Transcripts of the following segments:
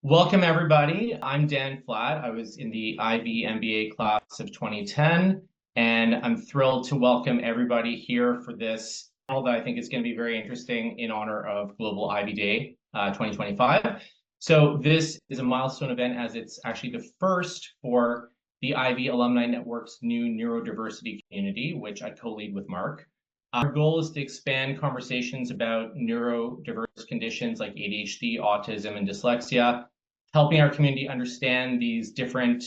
Welcome, everybody. I'm Dan Flatt. I was in the Ivey MBA class of 2010, and I'm thrilled to welcome everybody here for this panel that I think is going to be very interesting in honor of Global Ivey Day 2025. So this is a milestone event as it's actually the first for the Ivey Alumni Network's new neurodiversity community, which I co-lead with Mark. Our goal is to expand conversations about neurodiverse conditions like ADHD, autism, and dyslexia, helping our community understand these different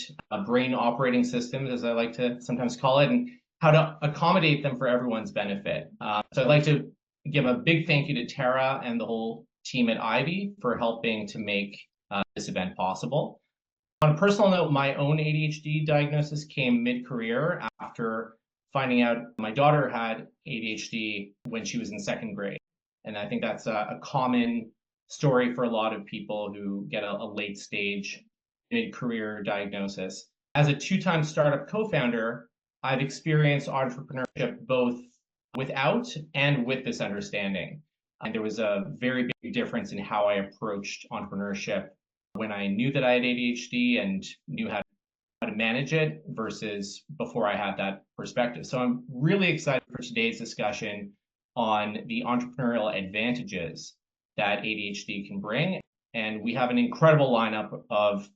brain operating systems, as I like to sometimes call it, and how to accommodate them for everyone's benefit. So I'd like to give a big thank you to Tara and the whole team at Ivey for helping to make this event possible. On a personal note, my own ADHD diagnosis came mid-career after finding out my daughter had ADHD when she was in second grade. And I think that's a common story for a lot of people who get a late stage mid-career diagnosis. As a two-time startup co-founder, I've experienced entrepreneurship both without and with this understanding. And there was a very big difference in how I approached entrepreneurship when I knew that I had ADHD and knew how to manage it versus before I had that perspective. So I'm really excited for today's discussion on the entrepreneurial advantages that ADHD can bring. And we have an incredible lineup of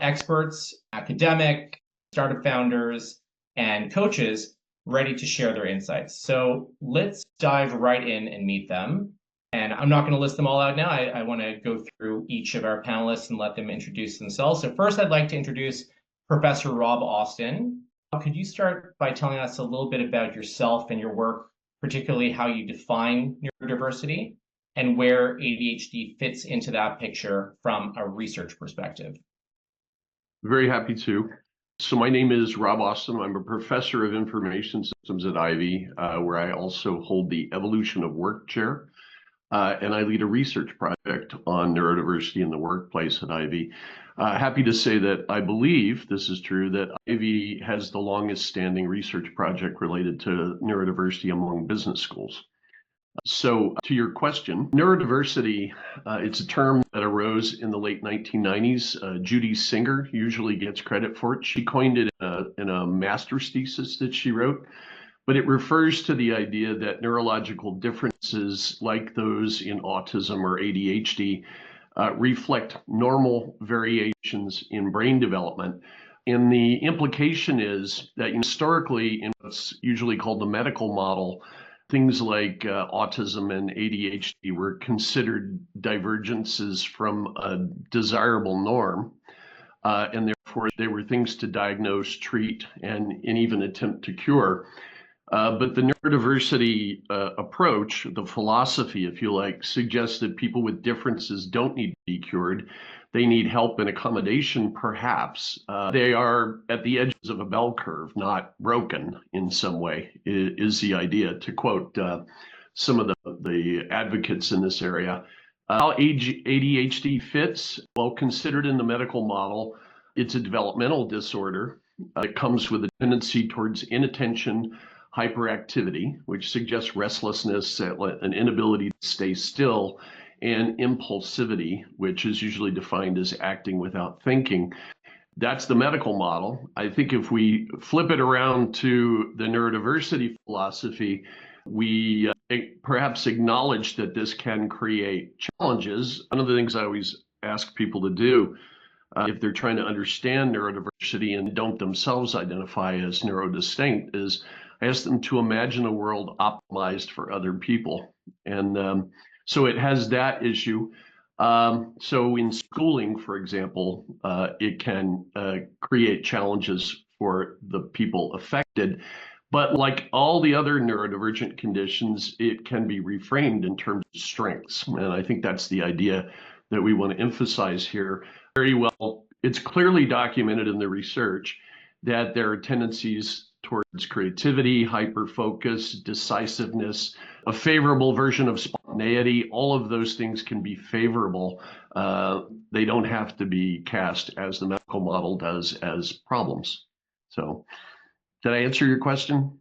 experts, academic, startup founders, and coaches ready to share their insights. So let's dive right in and meet them. And I'm not going to list them all out now. I want to go through each of our panelists and let them introduce themselves. So first, I'd like to introduce Professor Rob Austin. Could you start by telling us a little bit about yourself and your work, particularly how you define neurodiversity and where ADHD fits into that picture from a research perspective? Very happy to. So my name is Rob Austin. I'm a professor of information systems at Ivey, where I also hold the evolution of work chair. And I lead a research project on neurodiversity in the workplace at Ivey. Happy to say that I believe this is true, that Ivey has the longest standing research project related to neurodiversity among business schools. So to your question, neurodiversity, it's a term that arose in the late 1990s. Judy Singer usually gets credit for it. She coined it in a master's thesis that she wrote. But it refers to the idea that neurological differences like those in autism or ADHD reflect normal variations in brain development. And the implication is that historically, in what's usually called the medical model, things like autism and ADHD were considered divergences from a desirable norm. And therefore, they were things to diagnose, treat, and even attempt to cure. But the neurodiversity approach, the philosophy, if you like, suggests that people with differences don't need to be cured. They need help and accommodation, perhaps. They are at the edges of a bell curve, not broken in some way, is the idea, to quote some of the advocates in this area. How ADHD fits? Well, considered in the medical model, it's a developmental disorder. It comes with a tendency towards inattention, hyperactivity, which suggests restlessness, an inability to stay still, and impulsivity, which is usually defined as acting without thinking. That's the medical model. I think if we flip it around to the neurodiversity philosophy, we perhaps acknowledge that this can create challenges. One of the things I always ask people to do if they're trying to understand neurodiversity and don't themselves identify as neurodistinct is I ask them to imagine a world optimized for other people. And so it has that issue. So in schooling, for example, it can create challenges for the people affected. But like all the other neurodivergent conditions, it can be reframed in terms of strengths. And I think that's the idea that we want to emphasize here. Very well, it's clearly documented in the research that there are tendencies towards creativity, hyperfocus, decisiveness, a favorable version of spontaneity. All of those things can be favorable. They don't have to be cast, as the medical model does, as problems. So did I answer your question?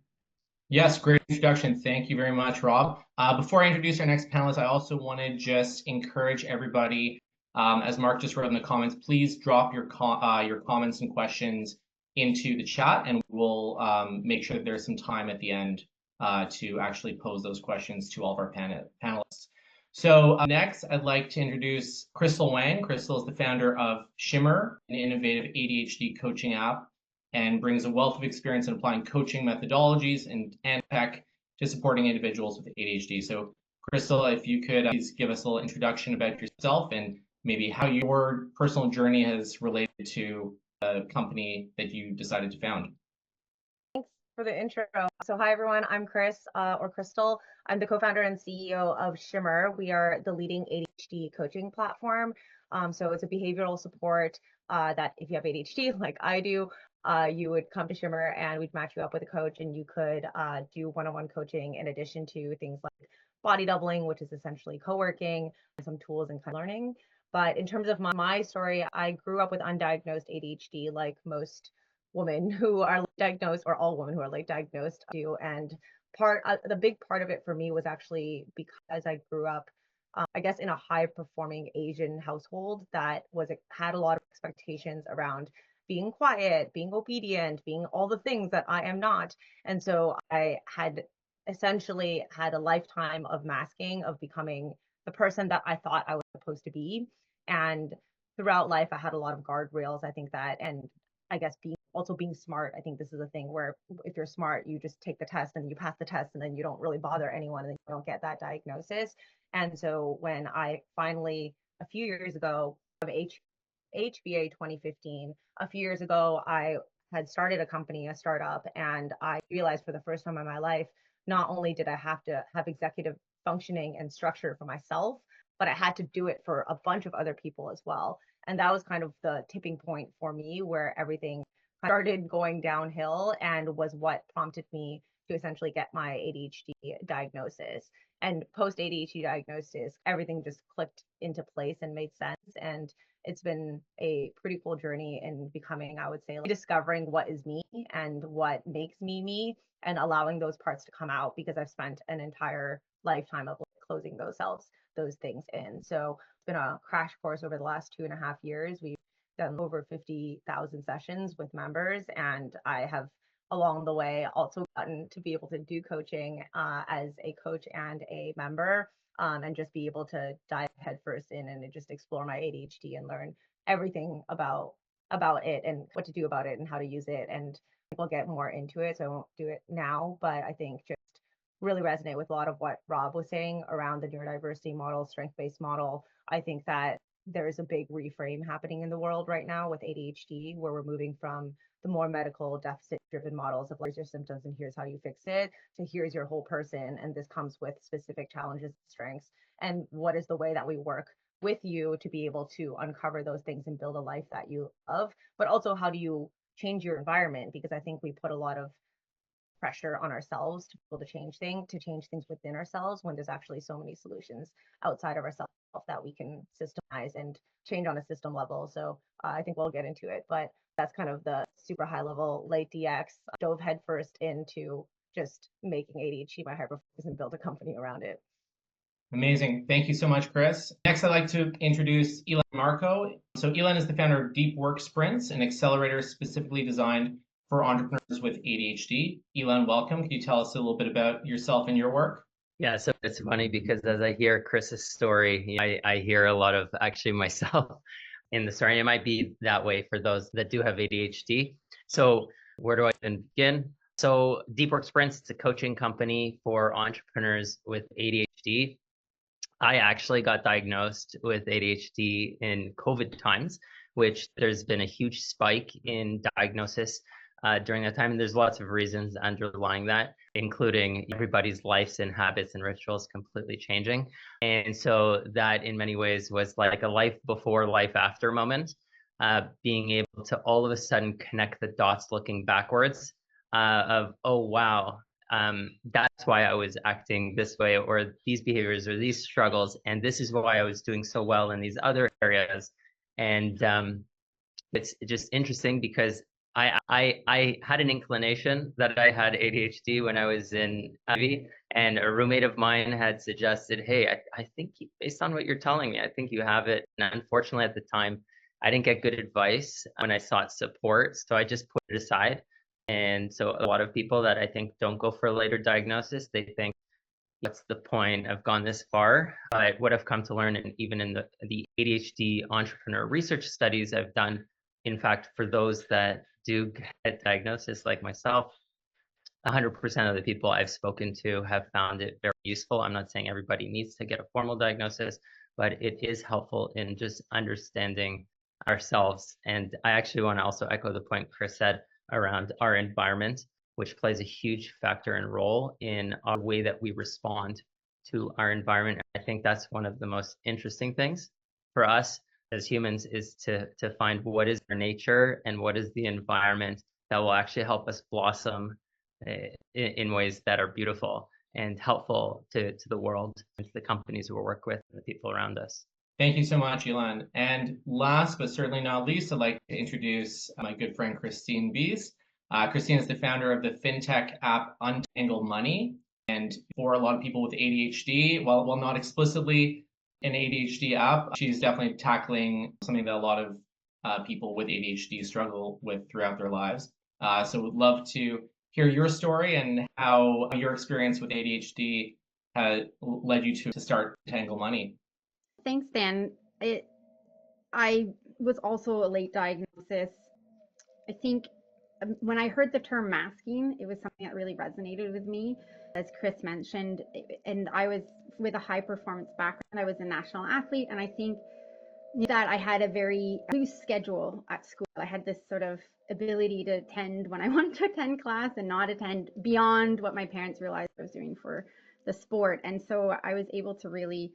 Yes, great introduction. Thank you very much, Rob. Before I introduce our next panelist, I also want to just encourage everybody As Mark just wrote in the comments, please drop your comments and questions into the chat, and we'll make sure that there's some time at the end to actually pose those questions to all of our panelists. So next, I'd like to introduce Christal Wang. Christal is the founder of Shimmer, an innovative ADHD coaching app, and brings a wealth of experience in applying coaching methodologies and tech to supporting individuals with ADHD. So Christal, if you could please give us a little introduction about yourself and maybe how your personal journey has related to the company that you decided to found. Thanks for the intro. So hi everyone, I'm Chris or Christal. I'm the co-founder and CEO of Shimmer. We are the leading ADHD coaching platform. So it's a behavioral support that if you have ADHD like I do, you would come to Shimmer and we'd match you up with a coach, and you could do one-on-one coaching in addition to things like body doubling, which is essentially co-working, and some tools and kind of learning. But in terms of my story, I grew up with undiagnosed ADHD, like most women who are late diagnosed, or all women who are late diagnosed do. And the big part of it for me was actually because I grew up, I guess, in a high performing Asian household that had a lot of expectations around being quiet, being obedient, being all the things that I am not. And so I had essentially had a lifetime of masking, of becoming the person that I thought I was supposed to be. And throughout life, I had a lot of guardrails, I think that, and I guess being smart. I think this is a thing where if you're smart, you just take the test and you pass the test, and then you don't really bother anyone, and then you don't get that diagnosis. And so when I finally, a few years ago, of HBA 2015, a few years ago, I had started a company, a startup, and I realized for the first time in my life, not only did I have to have executive functioning and structure for myself, but I had to do it for a bunch of other people as well. And that was kind of the tipping point for me, where everything started going downhill, and was what prompted me to essentially get my ADHD diagnosis. And post ADHD diagnosis, everything just clicked into place and made sense. And it's been a pretty cool journey in becoming, I would say, like, discovering what is me and what makes me me, and allowing those parts to come out, because I've spent an entire lifetime of closing those things in. So it's been a crash course over the last 2.5 years. We've done over 50,000 sessions with members, and I have along the way also gotten to be able to do coaching as a coach and a member, and just be able to dive headfirst in and just explore my ADHD and learn everything about it and what to do about it and how to use it. And we'll get more into it, so I won't do it now, but I think just really resonate with a lot of what Rob was saying around the neurodiversity model, strength-based model. I think that there is a big reframe happening in the world right now with ADHD, where we're moving from the more medical deficit-driven models of here's your symptoms and here's how you fix it, to here's your whole person, and this comes with specific challenges and strengths. And what is the way that we work with you to be able to uncover those things and build a life that you love? But also, how do you change your environment? Because I think we put a lot of pressure on ourselves to be able to change things within ourselves, when there's actually so many solutions outside of ourselves that we can systemize and change on a system level. So I think we'll get into it, but that's kind of the super high level late DX. Dove headfirst into just making ADHD my hyperfocus and build a company around it. Amazing. Thank you so much, Chris. Next, I'd like to introduce Elan Marko. So Elan is the founder of Deep Work Sprints, an accelerator specifically designed for entrepreneurs with ADHD. Elan, welcome. Can you tell us a little bit about yourself and your work? Yeah, so it's funny because as I hear Chris's story, I hear a lot of actually myself in the story. It might be that way for those that do have ADHD. So where do I even begin? So Deep Work Sprints, it's a coaching company for entrepreneurs with ADHD. I actually got diagnosed with ADHD in COVID times, which there's been a huge spike in diagnosis during that time. And there's lots of reasons underlying that, including everybody's lives and habits and rituals completely changing. And so that in many ways was like a life before, life after moment, being able to all of a sudden connect the dots looking backwards of, oh, wow, that's why I was acting this way, or these behaviors or these struggles. And this is why I was doing so well in these other areas. And it's just interesting because I had an inclination that I had ADHD when I was in Ivy, and a roommate of mine had suggested, hey, I think based on what you're telling me, I think you have it. And unfortunately, at the time, I didn't get good advice when I sought support, so I just put it aside. And so a lot of people that I think don't go for a later diagnosis, they think, what's the point? I've gone this far. But what I've come to learn, and even in the ADHD entrepreneur research studies I've done, in fact, for those that do get diagnosis like myself, 100% of the people I've spoken to have found it very useful. I'm not saying everybody needs to get a formal diagnosis, but it is helpful in just understanding ourselves. And I actually want to also echo the point Chris said around our environment, which plays a huge factor and role in our way that we respond to our environment. I think that's one of the most interesting things for us as humans, is to find what is our nature and what is the environment that will actually help us blossom in ways that are beautiful and helpful to the world and to the companies we work with and the people around us. Thank you so much, Elan. And last but certainly not least, I'd like to introduce my good friend Kristine Beese. Kristine is the founder of the Fintech app Untangle Money. And for a lot of people with ADHD, while not explicitly an ADHD app, she's definitely tackling something that a lot of people with ADHD struggle with throughout their lives. So would love to hear your story and how your experience with ADHD led you to start Untangle Money. Thanks, Dan. I was also a late diagnosis. I think when I heard the term masking, it was something that really resonated with me. As Chris mentioned, and I was with a high performance background. I was a national athlete, and I think that I had a very loose schedule at school. I had this sort of ability to attend when I wanted to attend class and not attend beyond what my parents realized I was doing for the sport. And so I was able to really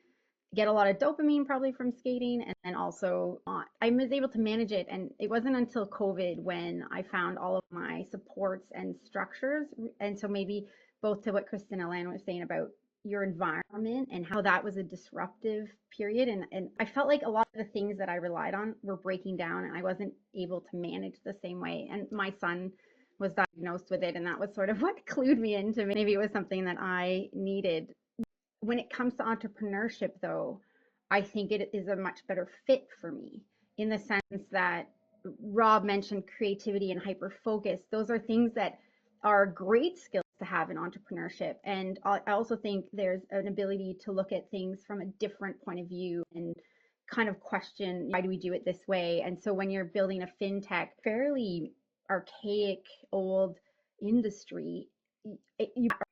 get a lot of dopamine probably from skating, and then also I was able to manage it. And it wasn't until COVID when I found all of my supports and structures. And so maybe both to what Kristine and Elan was saying about your environment and how that was a disruptive period. And I felt like a lot of the things that I relied on were breaking down, and I wasn't able to manage the same way. And my son was diagnosed with it, and that was sort of what clued me into maybe it was something that I needed. When it comes to entrepreneurship, though, I think it is a much better fit for me, in the sense that Rob mentioned creativity and hyperfocus. Those are things that are great skills to have in entrepreneurship. And I also think there's an ability to look at things from a different point of view and kind of question, why do we do it this way? And so when you're building a fintech, fairly archaic, old industry,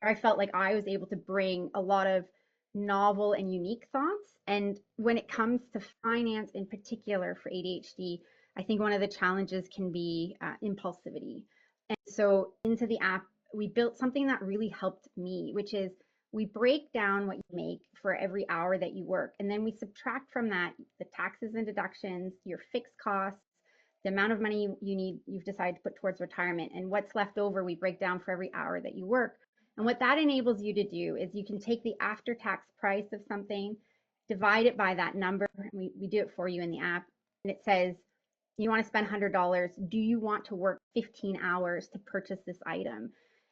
I felt like I was able to bring a lot of novel and unique thoughts. And when it comes to finance in particular for ADHD, I think one of the challenges can be impulsivity. And so into the app, we built something that really helped me, which is we break down what you make for every hour that you work. And then we subtract from that the taxes and deductions, your fixed costs, the amount of money you've decided to put towards retirement, and what's left over, we break down for every hour that you work. And what that enables you to do is you can take the after-tax price of something, divide it by that number. We do it for you in the app. And it says, you want to spend $100. Do you want to work 15 hours to purchase this item?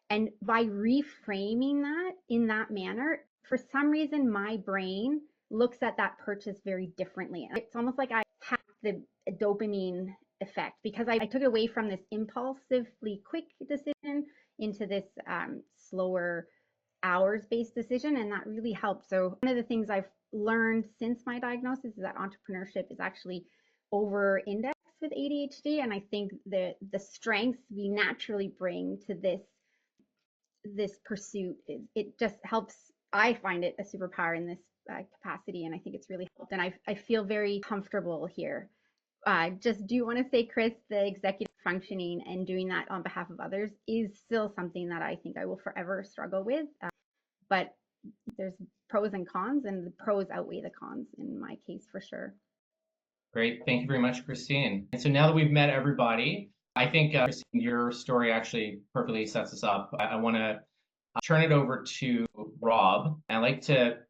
And by reframing that in that manner, for some reason, my brain looks at that purchase very differently. It's almost like I hacked the dopamine effect, because I took it away from this impulsively quick decision into this slower hours-based decision, and that really helped. So one of the things I've learned since my diagnosis is that entrepreneurship is actually over-indexed with ADHD, and I think the strengths we naturally bring to this pursuit, it just helps. I find it a superpower in this capacity, and I think it's really helped, and I feel very comfortable here. Just do want to say, Chris, the executive functioning and doing that on behalf of others is still something that I think I will forever struggle with. But there's pros and cons, and the pros outweigh the cons in my case for sure. Great. Thank you very much, Kristine. And so now that we've met everybody, I think, Kristine, your story actually perfectly sets us up. I want to turn it over to Rob. I'd like to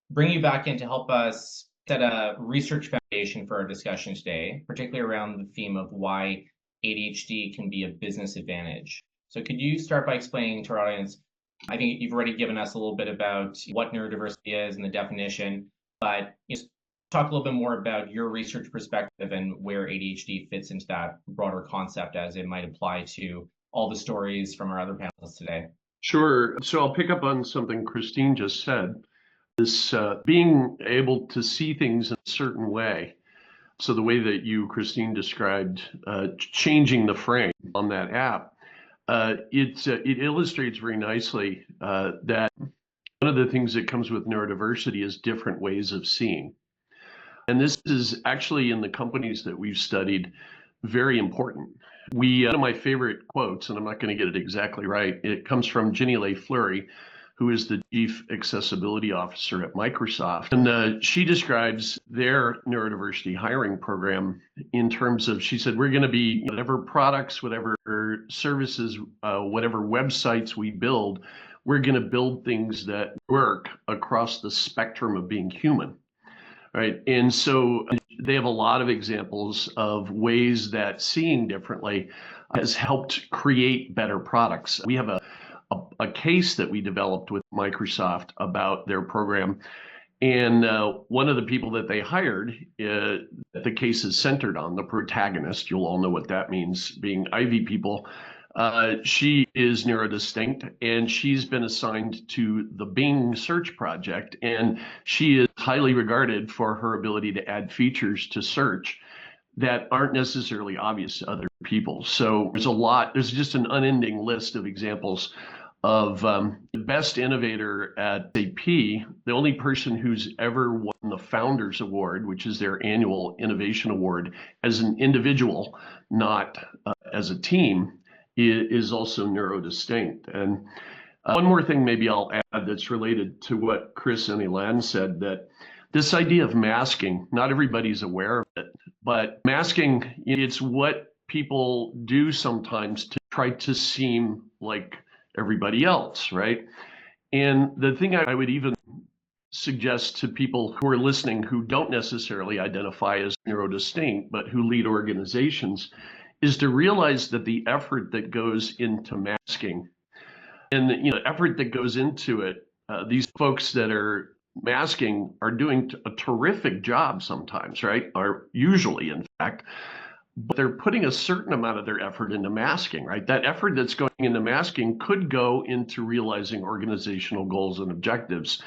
bring you back in to help us set a research foundation for our discussion today, particularly around the theme of why ADHD can be a business advantage. So could you start by explaining to our audience, I think you've already given us a little bit about what neurodiversity is and the definition, but just talk a little bit more about your research perspective and where ADHD fits into that broader concept as it might apply to all the stories from our other panelists today. Sure. So I'll pick up on something Kristine just said, this being able to see things in a certain way. So the way that you, Kristine, described changing the frame on that app, it illustrates very nicely that one of the things that comes with neurodiversity is different ways of seeing. And this is actually in the companies that we've studied very important. One of my favorite quotes, and I'm not going to get it exactly right, it comes from Ginny Lay Fleury, who is the Chief Accessibility Officer at Microsoft. And she describes their neurodiversity hiring program in terms of, she said, we're going to be whatever products, whatever services, whatever websites we build, we're going to build things that work across the spectrum of being human. Right. And so they have a lot of examples of ways that seeing differently has helped create better products. We have a case that we developed with Microsoft about their program. And one of the people that they hired, the case is centered on, the protagonist. You'll all know what that means, being Ivy people. She is neurodistinct, and she's been assigned to the Bing search project, and she is highly regarded for her ability to add features to search that aren't necessarily obvious to other people. So there's just an unending list of examples of the best innovator at SAP. The only person who's ever won the Founders Award, which is their annual innovation award, as an individual, not as a team, is also neurodistinct. And one more thing maybe I'll add that's related to what Chris and Elan said, that this idea of masking, not everybody's aware of it, but masking, it's what people do sometimes to try to seem like everybody else, right? And the thing I would even suggest to people who are listening who don't necessarily identify as neurodistinct, but who lead organizations, is to realize that the effort that goes into masking and the effort that goes into it, these folks that are masking are doing a terrific job sometimes, right? Are usually, in fact, but they're putting a certain amount of their effort into masking, right? That effort that's going into masking could go into realizing organizational goals and objectives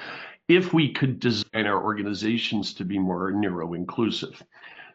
if we could design our organizations to be more neuro-inclusive.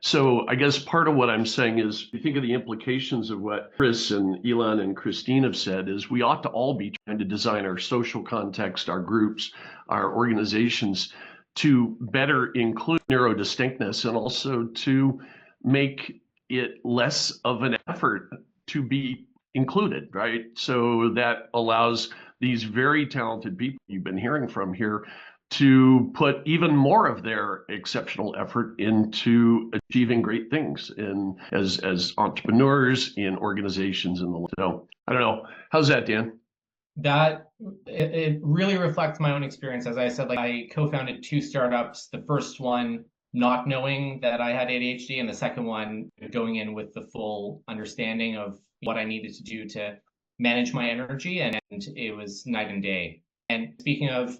So I guess part of what I'm saying is, you think of the implications of what Chris and Elan and Kristine have said, is we ought to all be trying to design our social context, our groups, our organizations to better include neurodistinctness, and also to make it less of an effort to be included, right? So that allows these very talented people you've been hearing from here to put even more of their exceptional effort into achieving great things as entrepreneurs in organizations and the like. So I don't know. How's that, Dan? That it really reflects my own experience. As I said, like, I co-founded 2 startups. The first one not knowing that I had ADHD, and the second one going in with the full understanding of what I needed to do to manage my energy, and it was night and day. And speaking of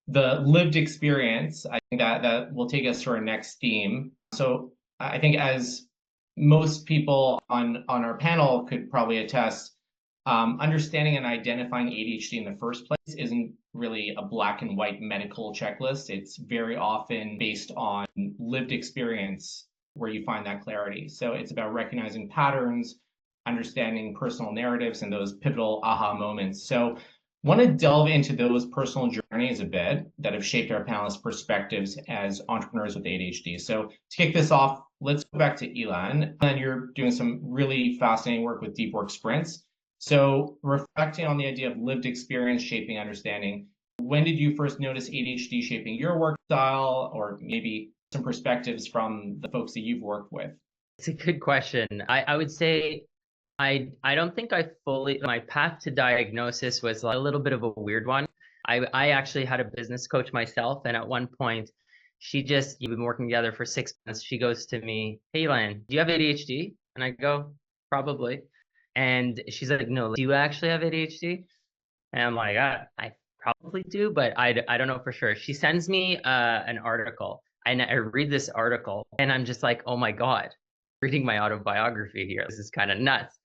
the lived experience, I think that will take us to our next theme. So I think, as most people on our panel could probably attest, understanding and identifying ADHD in the first place isn't really a black and white medical checklist. It's very often based on lived experience where you find that clarity. So it's about recognizing patterns, understanding personal narratives, and those pivotal aha moments. So want to delve into those personal journeys a bit that have shaped our panelists' perspectives as entrepreneurs with ADHD. So to kick this off, let's go back to Elan. And you're doing some really fascinating work with deep work sprints. So reflecting on the idea of lived experience shaping understanding, when did you first notice ADHD shaping your work style, or maybe some perspectives from the folks that you've worked with? It's a good question. I would say I don't think my path to diagnosis was a little bit of a weird one. I actually had a business coach myself, and at one point you've been working together for 6 months. She goes to me, "Hey, Elan, do you have ADHD?" And I go, probably. And she's like, no, do you actually have ADHD? And I'm like, I probably do, but I don't know for sure. She sends me an article, and I read this article, and I'm just like, oh my God, reading my autobiography here. This is kind of nuts.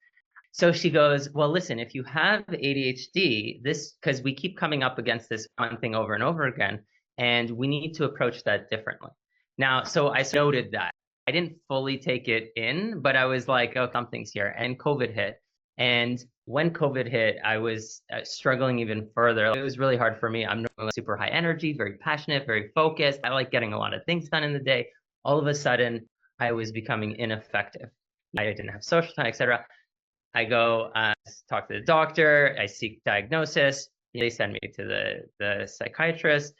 So she goes, well, listen, if you have ADHD, because we keep coming up against this one thing over and over again, and we need to approach that differently. Now, so I noted that. I didn't fully take it in, but I was like, oh, something's here. And COVID hit. And when COVID hit, I was struggling even further. It was really hard for me. I'm super high energy, very passionate, very focused. I like getting a lot of things done in the day. All of a sudden, I was becoming ineffective. I didn't have social time, etc. I go talk to the doctor. I seek diagnosis. They send me to the psychiatrist.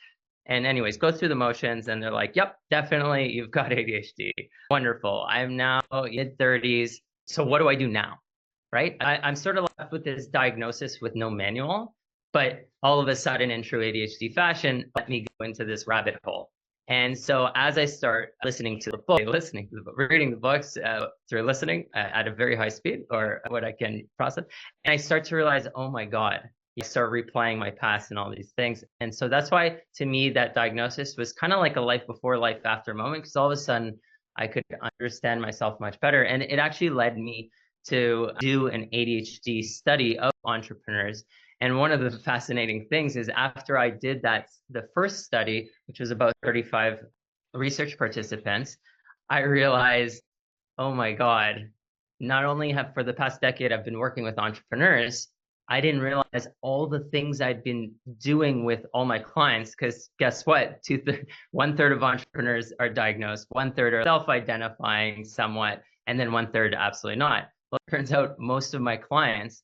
And anyways, go through the motions, and they're like, yep, definitely, you've got ADHD. Wonderful. I'm now mid-30s. So what do I do now? Right? I'm sort of left with this diagnosis with no manual, but all of a sudden, in true ADHD fashion, let me go into this rabbit hole. And so as I start reading the books through listening at a very high speed, or what I can process, and I start to realize, oh my God, I start replaying my past and all these things. And so that's why, to me, that diagnosis was kind of like a life before, life after moment, because all of a sudden I could understand myself much better. And it actually led me to do an ADHD study of entrepreneurs. And one of the fascinating things is, after I did that, the first study, which was about 35 research participants, I realized, oh my God, not only have for the past decade I've been working with entrepreneurs, I didn't realize all the things I'd been doing with all my clients, because guess what? 1/3 of entrepreneurs are diagnosed, 1/3 are self-identifying somewhat, and then 1/3 absolutely not. Well, it turns out most of my clients,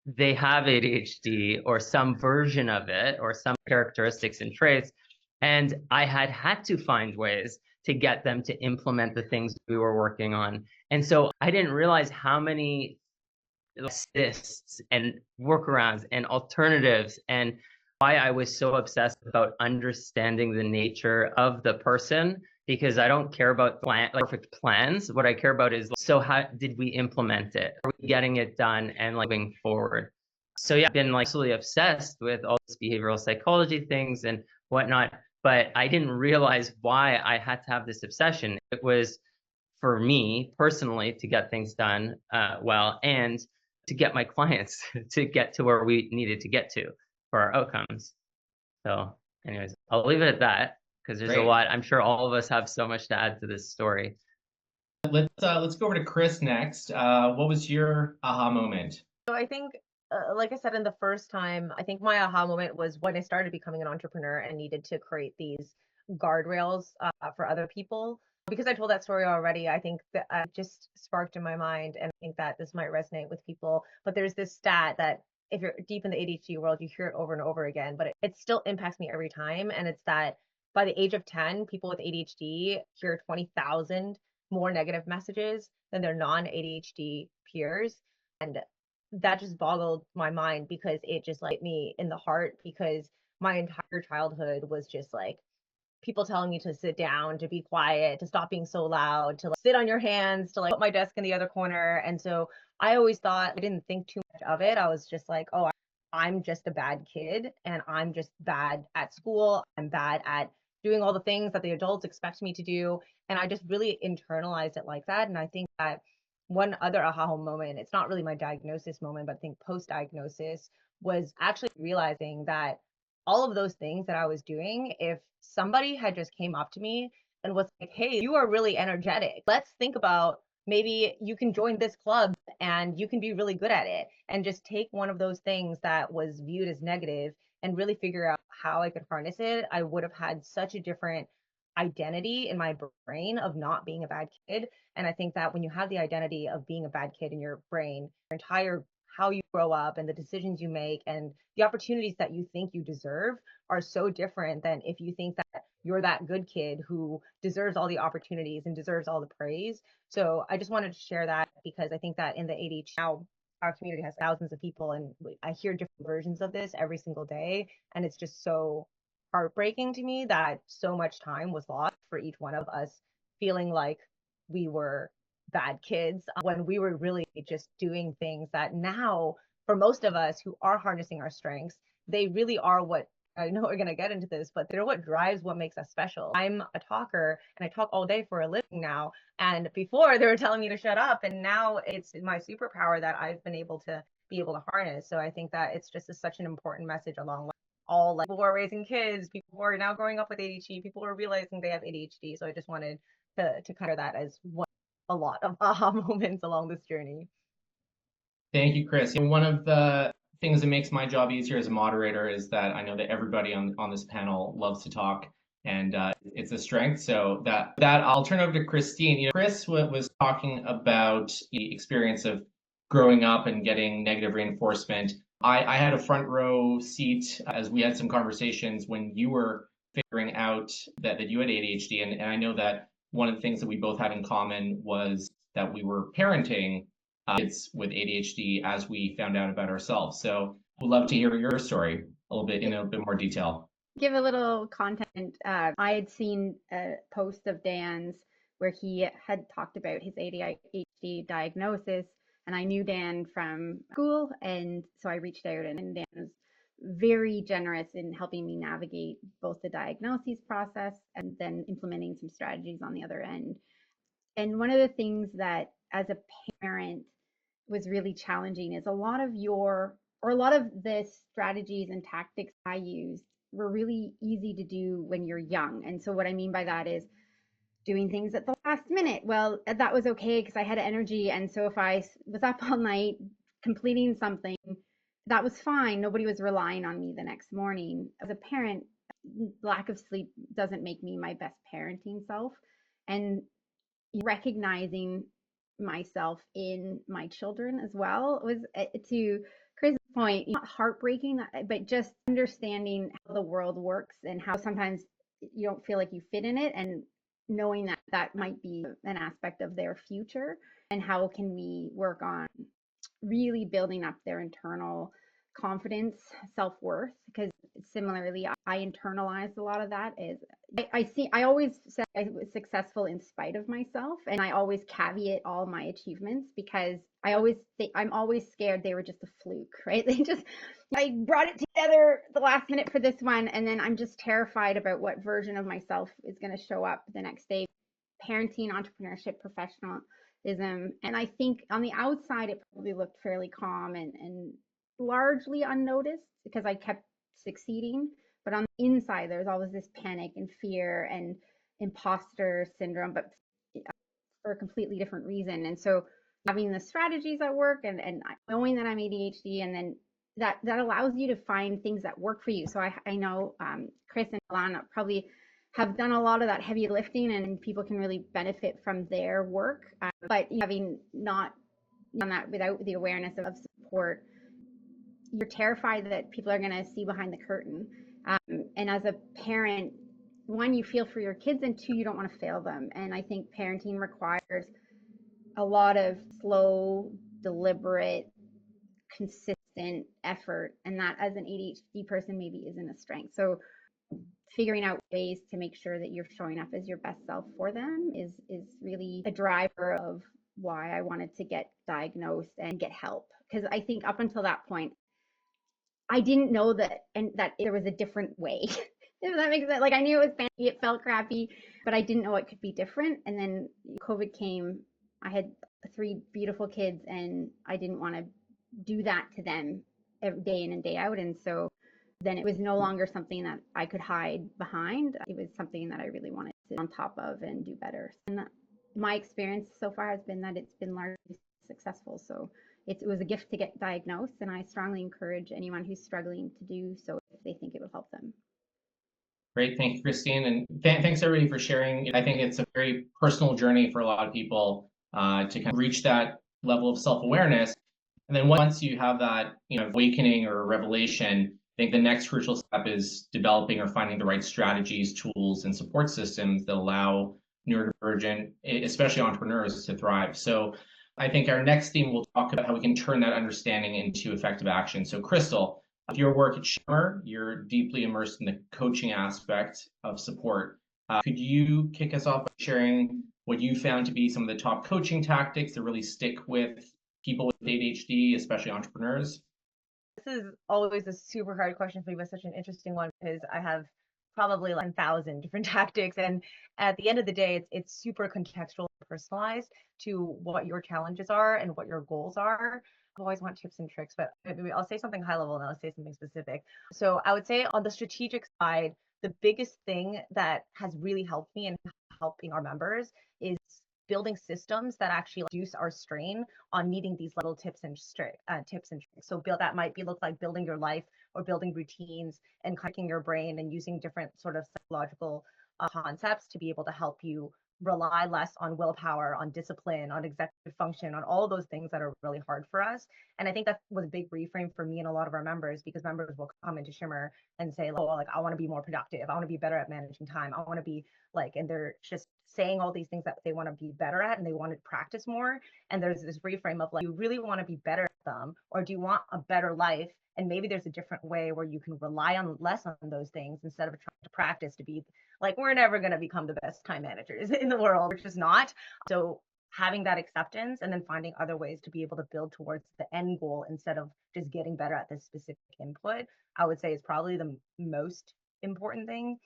they have ADHD or some version of it, or some characteristics and traits. And I had to find ways to get them to implement the things we were working on. And so I didn't realize how many assists and workarounds and alternatives, and why I was so obsessed about understanding the nature of the person, because I don't care about perfect plans. What I care about is, so how did we implement it? Are we getting it done and moving forward? So yeah, I've been absolutely obsessed with all this behavioral psychology things and whatnot, but I didn't realize why I had to have this obsession. It was for me personally to get things done well, and to get my clients to get to where we needed to get to for our outcomes. So anyways, I'll leave it at that, because there's a lot. I'm sure all of us have so much to add to this story. Let's go over to Chris next. What was your aha moment? So I think, like I said, in the first time, I think my aha moment was when I started becoming an entrepreneur and needed to create these guardrails for other people. Because I told that story already, I think that just sparked in my mind, and I think that this might resonate with people. But there's this stat that, if you're deep in the ADHD world, you hear it over and over again, but it still impacts me every time. And it's that by the age of 10, people with ADHD hear 20,000 more negative messages than their non-ADHD peers. And that just boggled my mind, because it just hit me in the heart, because my entire childhood was just like people telling me to sit down, to be quiet, to stop being so loud, to sit on your hands, to put my desk in the other corner. And so I always thought, I didn't think too much of it. I was just like, oh, I'm just a bad kid, and I'm just bad at school. I'm bad at doing all the things that the adults expect me to do. And I just really internalized it like that. And I think that one other aha moment, it's not really my diagnosis moment, but I think post-diagnosis, was actually realizing that all of those things that I was doing, if somebody had just came up to me and was like, hey, you are really energetic, let's think about maybe you can join this club and you can be really good at it, and just take one of those things that was viewed as negative and really figure out how I could harness it, I would have had such a different identity in my brain of not being a bad kid. And I think that when you have the identity of being a bad kid in your brain, your entire how you grow up and the decisions you make and the opportunities that you think you deserve are so different than if you think that you're that good kid who deserves all the opportunities and deserves all the praise. So I just wanted to share that, because I think that in the ADHD now, our community has thousands of people, and I hear different versions of this every single day. And it's just so heartbreaking to me that so much time was lost for each one of us feeling like we were bad kids when we were really just doing things that now, for most of us who are harnessing our strengths, they really are what, I know we're going to get into this, but they're what drives what makes us special. I'm a talker and I talk all day for a living now. And before they were telling me to shut up, and now it's my superpower that I've been able to harness. So I think that it's just such an important message along with all, like, people who are raising kids, people who are now growing up with ADHD, people who are realizing they have ADHD. So I just wanted to cover that as a lot of aha moments along this journey. Thank you, Chris. One of the things that makes my job easier as a moderator is that I know that everybody on this panel loves to talk, and it's a strength. So that I'll turn over to Kristine. Chris was talking about the experience of growing up and getting negative reinforcement. I had a front row seat as we had some conversations when you were figuring out that you had ADHD, and I know that one of the things that we both had in common was that we were parenting kids with ADHD as we found out about ourselves. So we'd love to hear your story a little bit in a bit more detail. Give a little content. I had seen a post of Dan's where he had talked about his ADHD diagnosis, and I knew Dan from school, and so I reached out, and Dan was very generous in helping me navigate both the diagnosis process and then implementing some strategies on the other end. And one of the things that as a parent was really challenging is a lot of the strategies and tactics I used were really easy to do when you're young. And so what I mean by that is doing things at the last minute. Well, that was okay because I had energy. And so if I was up all night completing something, that was fine. Nobody was relying on me the next morning. As a parent, lack of sleep doesn't make me my best parenting self. And recognizing myself in my children as well was, to Chris's point, not heartbreaking, but just understanding how the world works and how sometimes you don't feel like you fit in it, and knowing that that might be an aspect of their future, and how can we work on really building up their internal confidence, self-worth, because similarly I internalized a lot of that. I always said I was successful in spite of myself, and I always caveat all my achievements because I'm always scared they were just a fluke, right? I brought it together the last minute for this one, and then I'm just terrified about what version of myself is going to show up the next day. Parenting, entrepreneurship, professionalism, and I think on the outside it probably looked fairly calm and largely unnoticed because I kept succeeding. But on the inside, there's always this panic and fear and imposter syndrome, but for a completely different reason. And so having the strategies that work and knowing that I'm ADHD, and then that allows you to find things that work for you. So I know Chris and Elan probably have done a lot of that heavy lifting, and people can really benefit from their work. But having not done that without the awareness of support, you're terrified that people are going to see behind the curtain. And as a parent, one, you feel for your kids, and two, you don't want to fail them. And I think parenting requires a lot of slow, deliberate, consistent effort. And that, as an ADHD person, maybe isn't a strength. So figuring out ways to make sure that you're showing up as your best self for them is really a driver of why I wanted to get diagnosed and get help. Because I think up until that point, I didn't know that there was a different way. If that makes sense. Like, I knew it was fancy, it felt crappy, but I didn't know it could be different. And then COVID came. I had 3 beautiful kids, and I didn't want to do that to them every day in and day out. And so then it was no longer something that I could hide behind. It was something that I really wanted to be on top of and do better. And my experience so far has been that it's been largely successful. So it was a gift to get diagnosed, and I strongly encourage anyone who's struggling to do so if they think it will help them. Great, thank you, Kristine, and thanks everybody for sharing. I think it's a very personal journey for a lot of people to kind of reach that level of self-awareness. And then once you have that, awakening or revelation, I think the next crucial step is developing or finding the right strategies, tools, and support systems that allow neurodivergent, especially entrepreneurs, to thrive. So I think our next theme will talk about how we can turn that understanding into effective action. So Christal, with your work at Shimmer, you're deeply immersed in the coaching aspect of support. Could you kick us off by sharing what you found to be some of the top coaching tactics that really stick with people with ADHD, especially entrepreneurs? This is always a super hard question for me, but such an interesting one because I have probably like 1,000 different tactics. And at the end of the day, it's super contextual and personalized to what your challenges are and what your goals are. I always want tips and tricks, but maybe I'll say something high level and I'll say something specific. So I would say on the strategic side, the biggest thing that has really helped me and helping our members is building systems that actually reduce our strain on needing these little tips and tricks. So that might look like building your life or building routines and connecting your brain and using different sort of psychological concepts to be able to help you rely less on willpower, on discipline, on executive function, on all those things that are really hard for us. And I think that was a big reframe for me and a lot of our members, because members will come into Shimmer and say, oh, like, I want to be more productive. I want to be better at managing time. I want to be like, and they're just saying all these things that they want to be better at and they want to practice more. And there's this reframe of like, you really want to be better at them, or do you want a better life? And maybe there's a different way where you can rely on less on those things instead of trying to practice to be like, we're never going to become the best time managers in the world, which is not. So having that acceptance and then finding other ways to be able to build towards the end goal instead of just getting better at this specific input, I would say is probably the most important thing.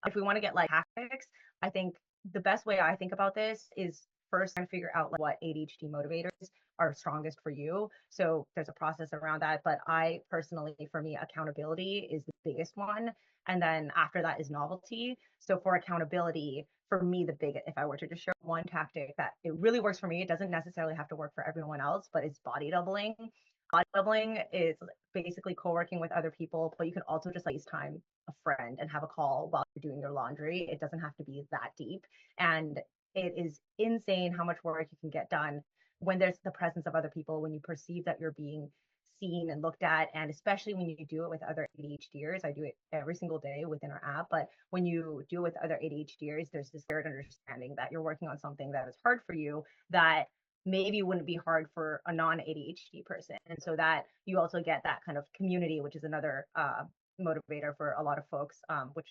If we want to get like tactics, I think the best way I think about this is first trying to figure out like what ADHD motivators are strongest for you. So there's a process around that. But I personally, for me, accountability is the biggest one. And then after that is novelty. So for accountability, for me, if I were to just share one tactic that it really works for me, it doesn't necessarily have to work for everyone else, but it's body doubling. Body doubling is basically co-working with other people, but you can also just like FaceTime a friend and have a call while you're doing your laundry. It doesn't have to be that deep. And it is insane how much work you can get done when there's the presence of other people, when you perceive that you're being seen and looked at, and especially when you do it with other ADHDers. I do it every single day within our app, but when you do it with other ADHDers, there's this shared understanding that you're working on something that is hard for you that maybe wouldn't be hard for a non-ADHD person. And so that you also get that kind of community, which is another motivator for a lot of folks, which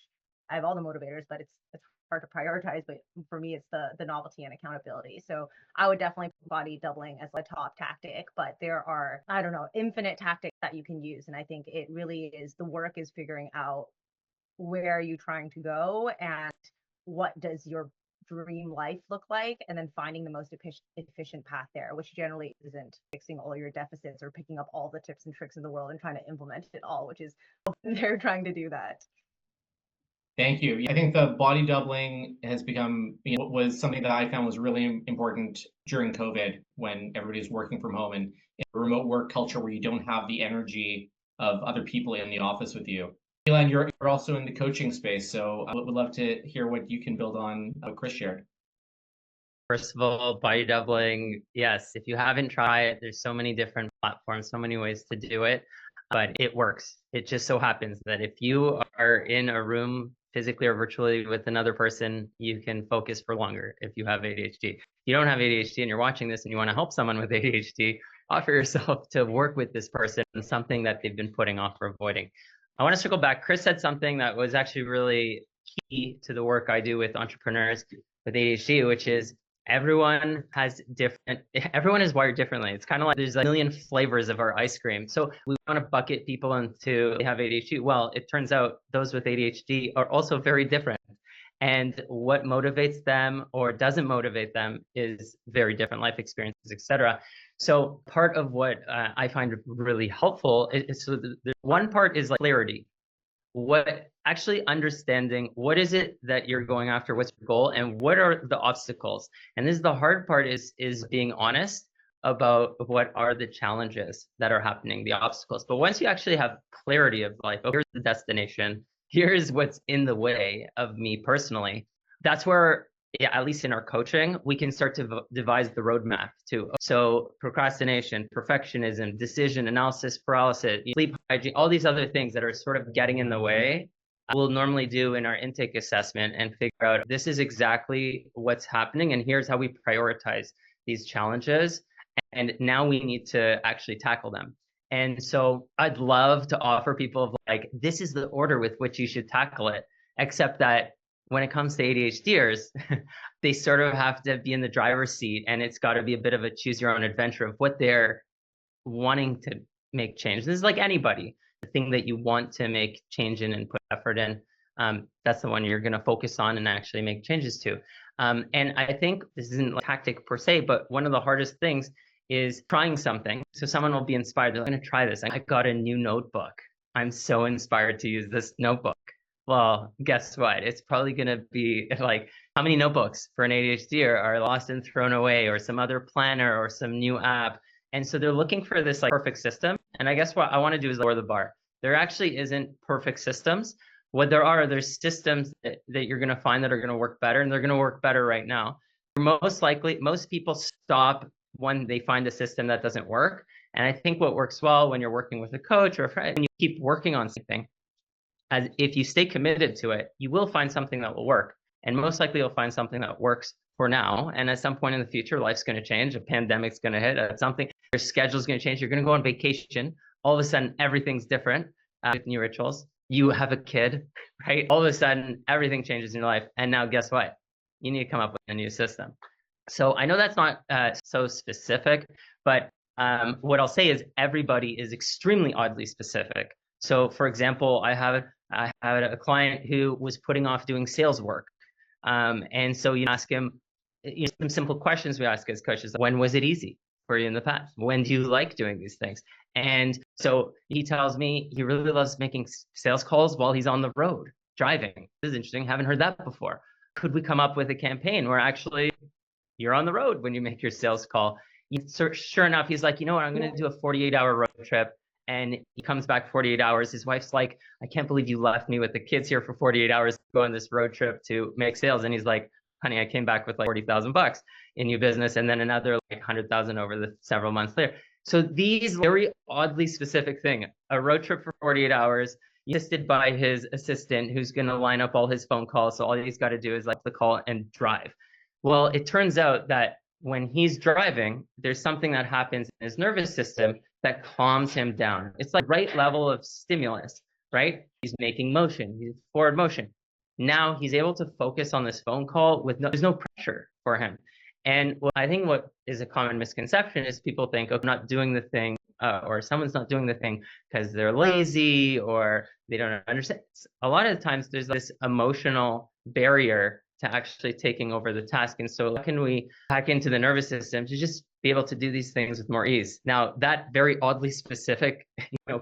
I have all the motivators, but it's hard to prioritize. But for me, it's the novelty and accountability. So I would definitely put body doubling as a top tactic, but there are, I don't know, infinite tactics that you can use. And I think it really is, the work is figuring out where are you trying to go and what does your dream life look like, and then finding the most efficient path there, which generally isn't fixing all your deficits or picking up all the tips and tricks in the world and trying to implement it all, which is they're trying to do that. Thank you. I think the body doubling has become, was something that I found was really important during COVID when everybody's working from home and in a remote work culture where you don't have the energy of other people in the office with you. Elan, you're also in the coaching space, so I would love to hear what you can build on what Chris shared. First of all, body doubling, yes, if you haven't tried it, there's so many different platforms, so many ways to do it, but it works. It just so happens that if you are in a room physically or virtually with another person, you can focus for longer if you have ADHD. If you don't have ADHD and you're watching this and you want to help someone with ADHD, offer yourself to work with this person on something that they've been putting off or avoiding. I want to circle back. Chris said something that was actually really key to the work I do with entrepreneurs with ADHD, which is everyone is wired differently. It's kind of like there's a million flavors of our ice cream. So we want to bucket people into they have ADHD. Well, it turns out those with ADHD are also very different. And what motivates them or doesn't motivate them is very different, life experiences, etc. So part of what I find really helpful is so the one part is like clarity. What actually understanding what is it that you're going after, what's your goal, and what are the obstacles. And this is the hard part is being honest about what are the challenges that are happening, the obstacles. But once you actually have clarity of like, oh, here's the destination, here's what's in the way of me personally, that's where, yeah, at least in our coaching, we can start to devise the roadmap too. So procrastination, perfectionism, decision analysis paralysis, sleep hygiene, all these other things that are sort of getting in the way, we'll normally do in our intake assessment and figure out this is exactly what's happening and here's how we prioritize these challenges. And now we need to actually tackle them. And so I'd love to offer people of like, this is the order with which you should tackle it, except that when it comes to ADHDers, they sort of have to be in the driver's seat, and it's got to be a bit of a choose your own adventure of what they're wanting to make change. This is like anybody, the thing that you want to make change in and put effort in. That's the one you're going to focus on and actually make changes to. And I think this isn't a tactic per se, but one of the hardest things is trying something. So someone will be inspired. They're going to try this. I got a new notebook. I'm so inspired to use this notebook. Well, guess what? It's probably going to be like, how many notebooks for an ADHD are lost and thrown away, or some other planner or some new app? And so they're looking for this like perfect system. And I guess what I want to do is lower the bar. There actually isn't perfect systems. What there are, there's systems that you're going to find that are going to work better, and they're going to work better right now. Most likely, most people stop when they find a system that doesn't work. And I think what works well when you're working with a coach or a friend, when you keep working on something, as if you stay committed to it, you will find something that will work. And most likely you'll find something that works for now. And at some point in the future, life's going to change. A pandemic's going to hit. Something, your schedule's going to change. You're going to go on vacation. All of a sudden, everything's different with new rituals. You have a kid, right? All of a sudden, everything changes in your life. And now guess what? You need to come up with a new system. So I know that's not so specific, but what I'll say is everybody is extremely oddly specific. So for example, I had a client who was putting off doing sales work. And so you ask him, some simple questions we ask as coaches. When was it easy for you in the past? When do you like doing these things? And so he tells me he really loves making sales calls while he's on the road driving. This is interesting. Haven't heard that before. Could we come up with a campaign where actually you're on the road when you make your sales call? Sure enough, he's like, you know what? I'm going to do a 48-hour road trip. And he comes back 48 hours. His wife's like, I can't believe you left me with the kids here for 48 hours to go on this road trip to make sales. And he's like, honey, I came back with like $40,000 in new business, and then another like 100,000 over the several months later. So these very oddly specific thing, a road trip for 48 hours, assisted by his assistant, who's going to line up all his phone calls. So all he's got to do is like the call and drive. Well, it turns out that when he's driving, there's something that happens in his nervous system that calms him down. It's like right level of stimulus, right? He's making motion, he's forward motion. Now he's able to focus on this phone call with there's no pressure for him. And I think what is a common misconception is people think, oh, I'm not doing the thing, or someone's not doing the thing because they're lazy or they don't understand. A lot of times there's this emotional barrier to actually taking over the task. And so how can we hack into the nervous system to just be able to do these things with more ease? Now, that very oddly specific,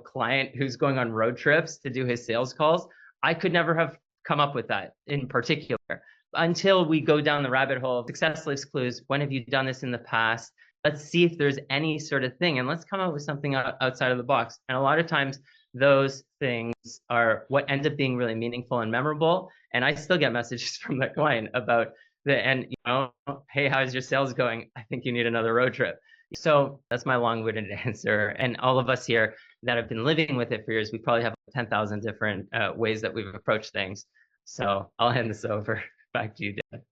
client who's going on road trips to do his sales calls, I could never have come up with that in particular until we go down the rabbit hole of success lists clues. When have you done this in the past? Let's see if there's any sort of thing, and let's come up with something outside of the box. And a lot of times those things are what end up being really meaningful and memorable. And I still get messages from the client about hey, how's your sales going? I think you need another road trip. So that's my long-winded answer. And all of us here that have been living with it for years, we probably have 10,000 different ways that we've approached things. So I'll hand this over back to you, Dan.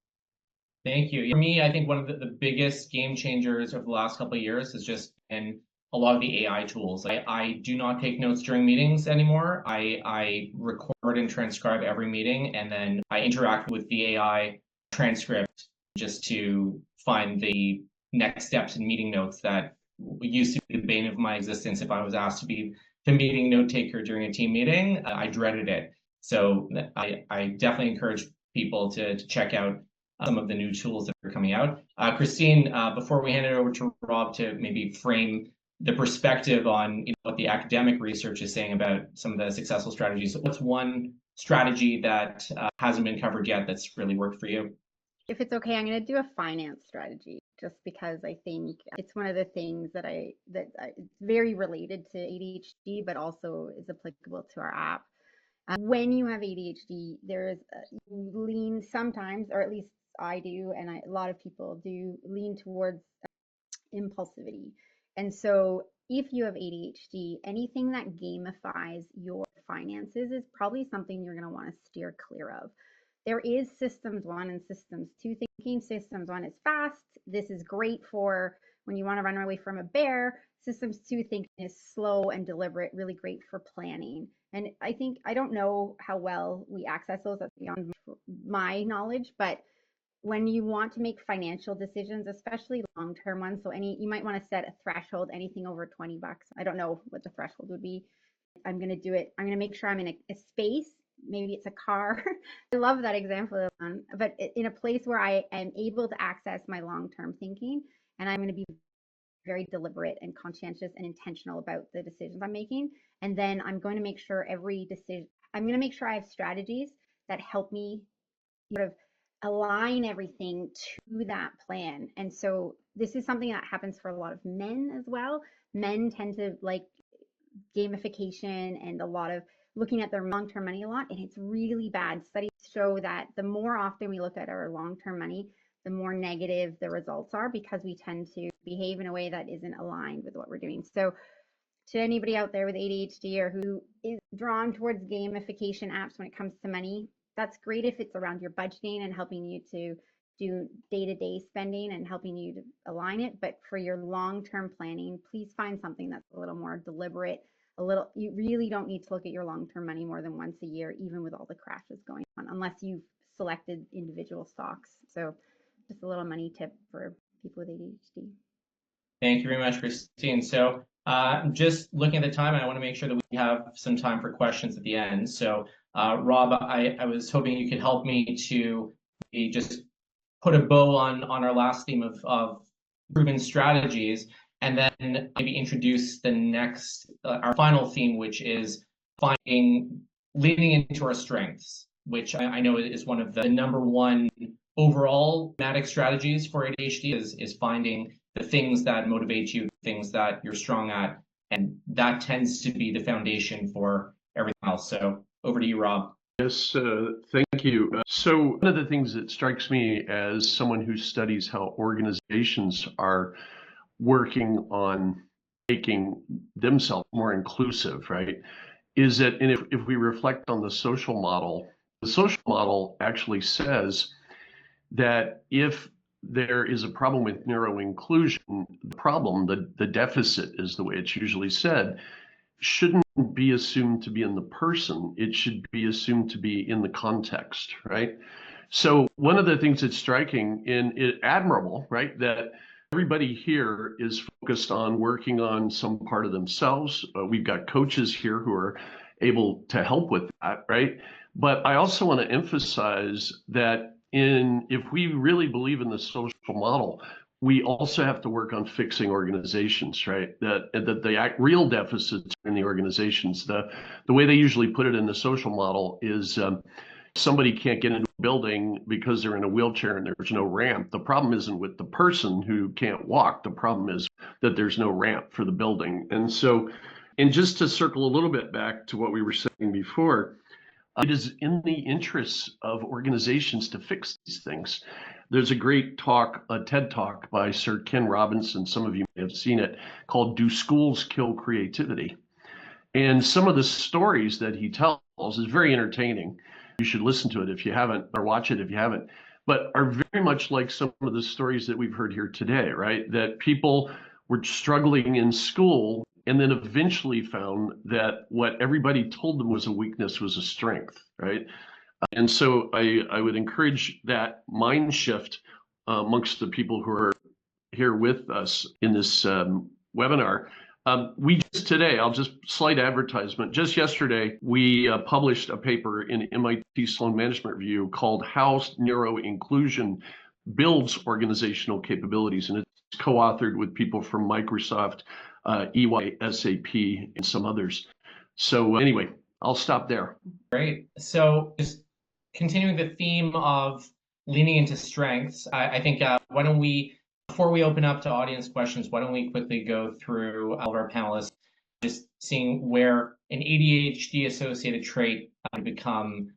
Thank you. For me, I think one of the biggest game changers of the last couple of years has just been a lot of the AI tools. I do not take notes during meetings anymore. I record and transcribe every meeting, and then I interact with the AI transcript just to find the next steps in meeting notes that used to be the bane of my existence. If I was asked to be the meeting note taker during a team meeting, I dreaded it. So I definitely encourage people to check out some of the new tools that are coming out. Kristine, before we hand it over to Rob to maybe frame the perspective on what the academic research is saying about some of the successful strategies, what's one strategy that hasn't been covered yet that's really worked for you? If it's okay, I'm going to do a finance strategy just because I think it's one of the things that it's very related to ADHD, but also is applicable to our app. When you have ADHD, you lean sometimes, or at least I do, and a lot of people do, lean towards impulsivity. And so if you have ADHD, anything that gamifies your finances is probably something you're going to want to steer clear of. There is systems 1 and systems 2 thinking. Systems 1 is fast. This is great for when you want to run away from a bear. Systems 2 thinking is slow and deliberate, really great for planning. And I think, I don't know how well we access those, that's beyond my knowledge, but when you want to make financial decisions, especially long-term ones, so you might want to set a threshold, anything over $20. I don't know what the threshold would be. I'm going to do it. I'm going to make sure I'm in a space. Maybe it's a car. I love that example, but in a place where I am able to access my long-term thinking, and I'm going to be very deliberate and conscientious and intentional about the decisions I'm making. And then I'm going to make sure I'm going to make sure I have strategies that help me sort of align everything to that plan. And so this is something that happens for a lot of men as well. Men tend to like gamification and a lot of looking at their long-term money a lot, and it's really bad. Studies show that the more often we look at our long-term money, the more negative the results are, because we tend to behave in a way that isn't aligned with what we're doing. So to anybody out there with ADHD or who is drawn towards gamification apps when it comes to money, that's great if it's around your budgeting and helping you to do day-to-day spending and helping you to align it. But for your long-term planning, please find something that's a little more deliberate. You really don't need to look at your long-term money more than once a year, even with all the crashes going on, unless you've selected individual stocks. So just a little money tip for people with ADHD. Thank you very much, Kristine. So just looking at the time, I want to make sure that we have some time for questions at the end. So Rob, I was hoping you could help me to just put a bow on our last theme of proven strategies, and then maybe introduce the next, our final theme, which is leaning into our strengths, which I know is one of the number one overall thematic strategies for ADHD is finding the things that motivate you, things that you're strong at, and that tends to be the foundation for everything else. So over to you, Rob. Yes, thank you. So one of the things that strikes me as someone who studies how organizations are working on making themselves more inclusive, right, is that, and if we reflect on the social model actually says that if there is a problem with neuro inclusion, the deficit is the way it's usually said, shouldn't be assumed to be in the person. It should be assumed to be in the context, right? So one of the things that's striking and admirable, right, that everybody here is focused on working on some part of themselves. We've got coaches here who are able to help with that, right? But I also want to emphasize that if we really believe in the social model, we also have to work on fixing organizations, right? That the real deficits in the organizations, the way they usually put it in the social model is somebody can't get into a building because they're in a wheelchair and there's no ramp. The problem isn't with the person who can't walk. The problem is that there's no ramp for the building. And so, and just to circle a little bit back to what we were saying before, it is in the interests of organizations to fix these things. There's a great talk, a TED Talk by Sir Ken Robinson, some of you may have seen it, called Do Schools Kill Creativity? And some of the stories that he tells is very entertaining. You should listen to it if you haven't, or watch it if you haven't, but are very much like some of the stories that we've heard here today, right? That people were struggling in school and then eventually found that what everybody told them was a weakness was a strength, right? And so I would encourage that mind shift amongst the people who are here with us in this webinar. We just today, I'll just slight advertisement, just yesterday, we published a paper in MIT Sloan Management Review called How Neuro Inclusion Builds Organizational Capabilities. And it's co-authored with people from Microsoft, EY, SAP, and some others. So anyway, I'll stop there. Great. So just continuing the theme of leaning into strengths, I think why don't we, before we open up to audience questions, why don't we quickly go through all of our panelists, just seeing where an ADHD associated trait could become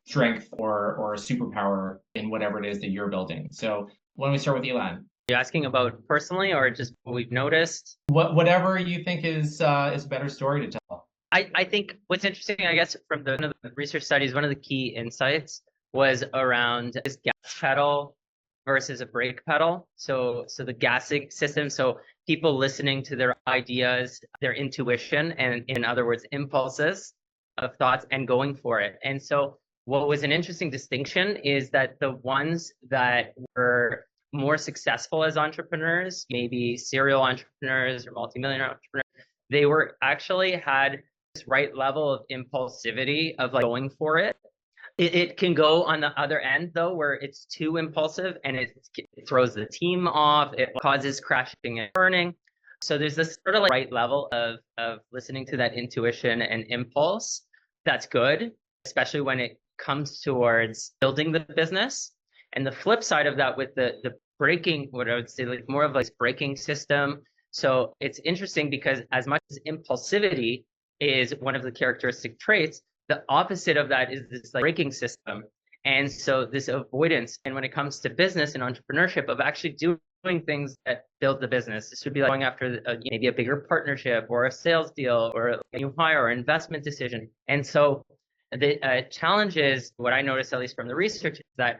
strength or a superpower in whatever it is that you're building. So why don't we start with Elan? You asking about personally or just what we've noticed? Whatever you think is a better story to tell. I think what's interesting, I guess, from one of the research studies, one of the key insights was around this gas pedal versus a brake pedal. So the gassing system, so people listening to their ideas, their intuition, and in other words, impulses, of thoughts and going for it. And so what was an interesting distinction is that the ones that were more successful as entrepreneurs, maybe serial entrepreneurs or multimillionaire entrepreneurs, they were actually had this right level of impulsivity of like going for it. It can go on the other end though, where it's too impulsive and it throws the team off, it causes crashing and burning. So there's this sort of like right level of listening to that intuition and impulse. That's good, especially when it comes towards building the business. And the flip side of that with the braking, what I would say like more of like braking system. So it's interesting because as much as impulsivity is one of the characteristic traits, the opposite of that is this like braking system. And so this avoidance, and when it comes to business and entrepreneurship, of actually doing things that build the business. This would be like going after maybe a bigger partnership or a sales deal or a new hire or investment decision. And so the challenge is, what I noticed, at least from the research, is that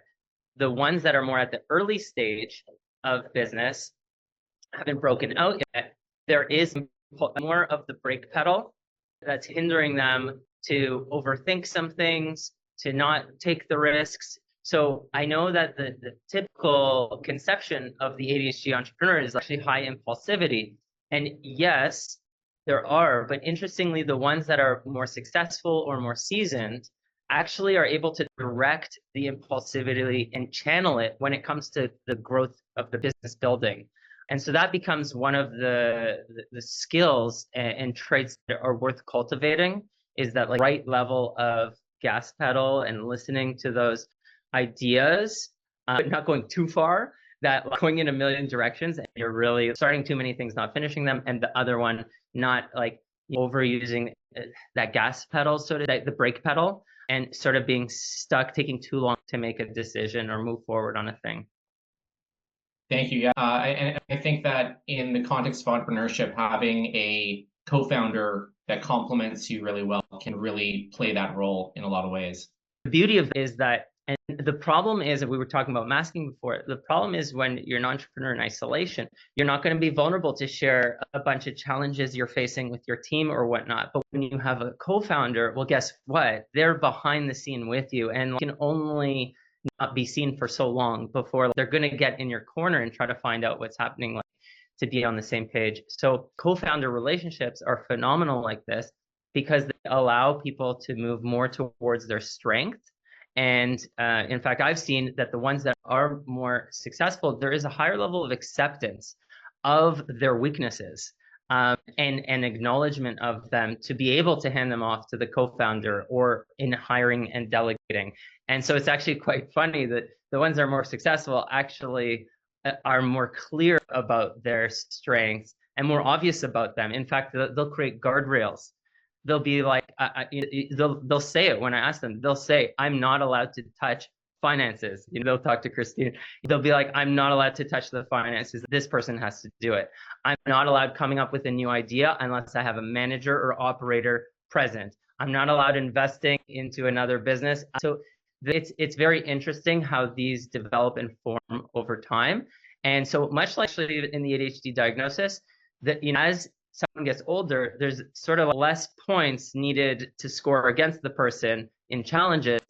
the ones that are more at the early stage of business haven't broken out yet. There is more of the brake pedal that's hindering them to overthink some things, to not take the risks. So I know that the typical conception of the ADHD entrepreneur is actually high impulsivity. And yes, there are, but interestingly, the ones that are more successful or more seasoned actually are able to direct the impulsivity and channel it when it comes to the growth of the business building. And so that becomes one of the skills and traits that are worth cultivating, is that like right level of gas pedal and listening to those ideas, but not going too far, that like going in a million directions and you're really starting too many things, not finishing them. And the other one, not like overusing that gas pedal, so to say, the brake pedal, and sort of being stuck, taking too long to make a decision or move forward on a thing. Thank you. Yeah, and I think that in the context of entrepreneurship, having a co-founder that complements you really well can really play that role in a lot of ways. The beauty of it is that, and the problem is, if we were talking about masking before, the problem is when you're an entrepreneur in isolation, you're not going to be vulnerable to share a bunch of challenges you're facing with your team or whatnot. But when you have a co-founder, well, guess what? They're behind the scene with you and can only not be seen for so long before they're going to get in your corner and try to find out what's happening, like, to be on the same page. So co-founder relationships are phenomenal like this because they allow people to move more towards their strength. And in fact, I've seen that the ones that are more successful, there is a higher level of acceptance of their weaknesses and acknowledgement of them to be able to hand them off to the co-founder or in hiring and delegating. And so it's actually quite funny that the ones that are more successful actually are more clear about their strengths and more obvious about them. In fact, they'll create guardrails. They'll be like, they'll say it when I ask them. They'll say, "I'm not allowed to touch finances." You know, they'll talk to Kristine. They'll be like, "I'm not allowed to touch the finances. This person has to do it. I'm not allowed coming up with a new idea unless I have a manager or operator present. I'm not allowed investing into another business." So it's very interesting how these develop and form over time. And so much like in the ADHD diagnosis, that, you know, as someone gets older, there's sort of less points needed to score against the person in challenges,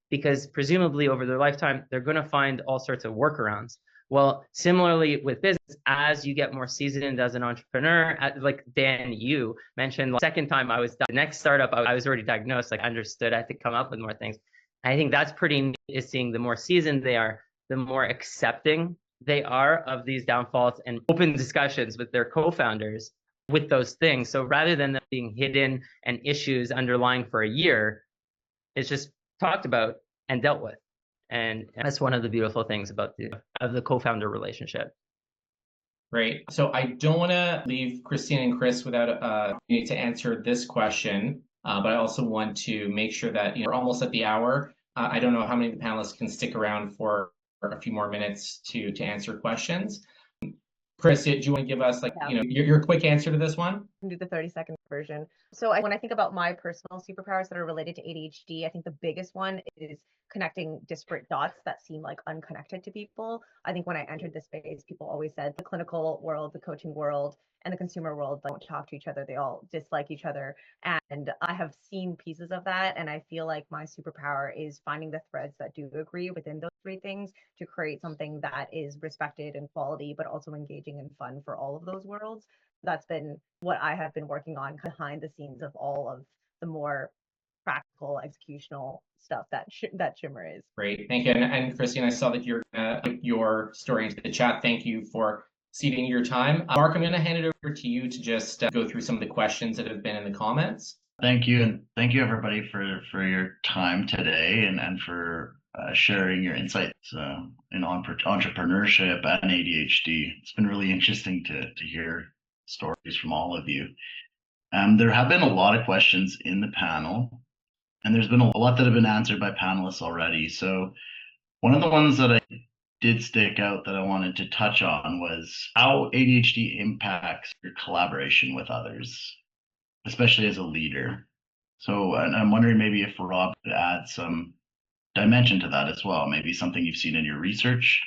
because presumably over their lifetime, they're going to find all sorts of workarounds. Well, similarly with business, as you get more seasoned as an entrepreneur, like Dan, you mentioned, the second time I was, the next startup, I was already diagnosed, like understood I had to come up with more things. I think that's pretty neat, is seeing the more seasoned they are, the more accepting they are of these downfalls and open discussions with their co-founders with those things. So rather than them being hidden and issues underlying for a year, it's just talked about and dealt with. And that's one of the beautiful things about the co-founder relationship. Great. So I don't want to leave Kristine and Chris without need to answer this question, but I also want to make sure that, you know, we're almost at the hour. I don't know how many of the panelists can stick around for a few more minutes to answer questions. Chris, do you want to give us, like, you know, your quick answer to this one? I can do the 30-second version. So when I think about my personal superpowers that are related to ADHD, I think the biggest one is connecting disparate dots that seem like unconnected to people. I think when I entered this space, people always said the clinical world, the coaching world, and the consumer world don't talk to each other. They all dislike each other. And I have seen pieces of that. And I feel like my superpower is finding the threads that do agree within those three things to create something that is respected and quality, but also engaging and fun for all of those worlds. That's been what I have been working on behind the scenes of all of the more practical executional stuff that Shimmer is. Great, thank you. And Kristine, I saw that you're gonna put your story into the chat. Thank you for ceding your time. Mark, I'm going to hand it over to you to just go through some of the questions that have been in the comments. Thank you, and thank you everybody for your time today and for sharing your insights in entrepreneurship and ADHD. It's been really interesting to hear stories from all of you. There have been a lot of questions in the panel, and there's been a lot that have been answered by panelists already. So one of the ones that I did stick out that I wanted to touch on was how ADHD impacts your collaboration with others, especially as a leader. So, and I'm wondering maybe if Rob could add some dimension to that as well, maybe something you've seen in your research,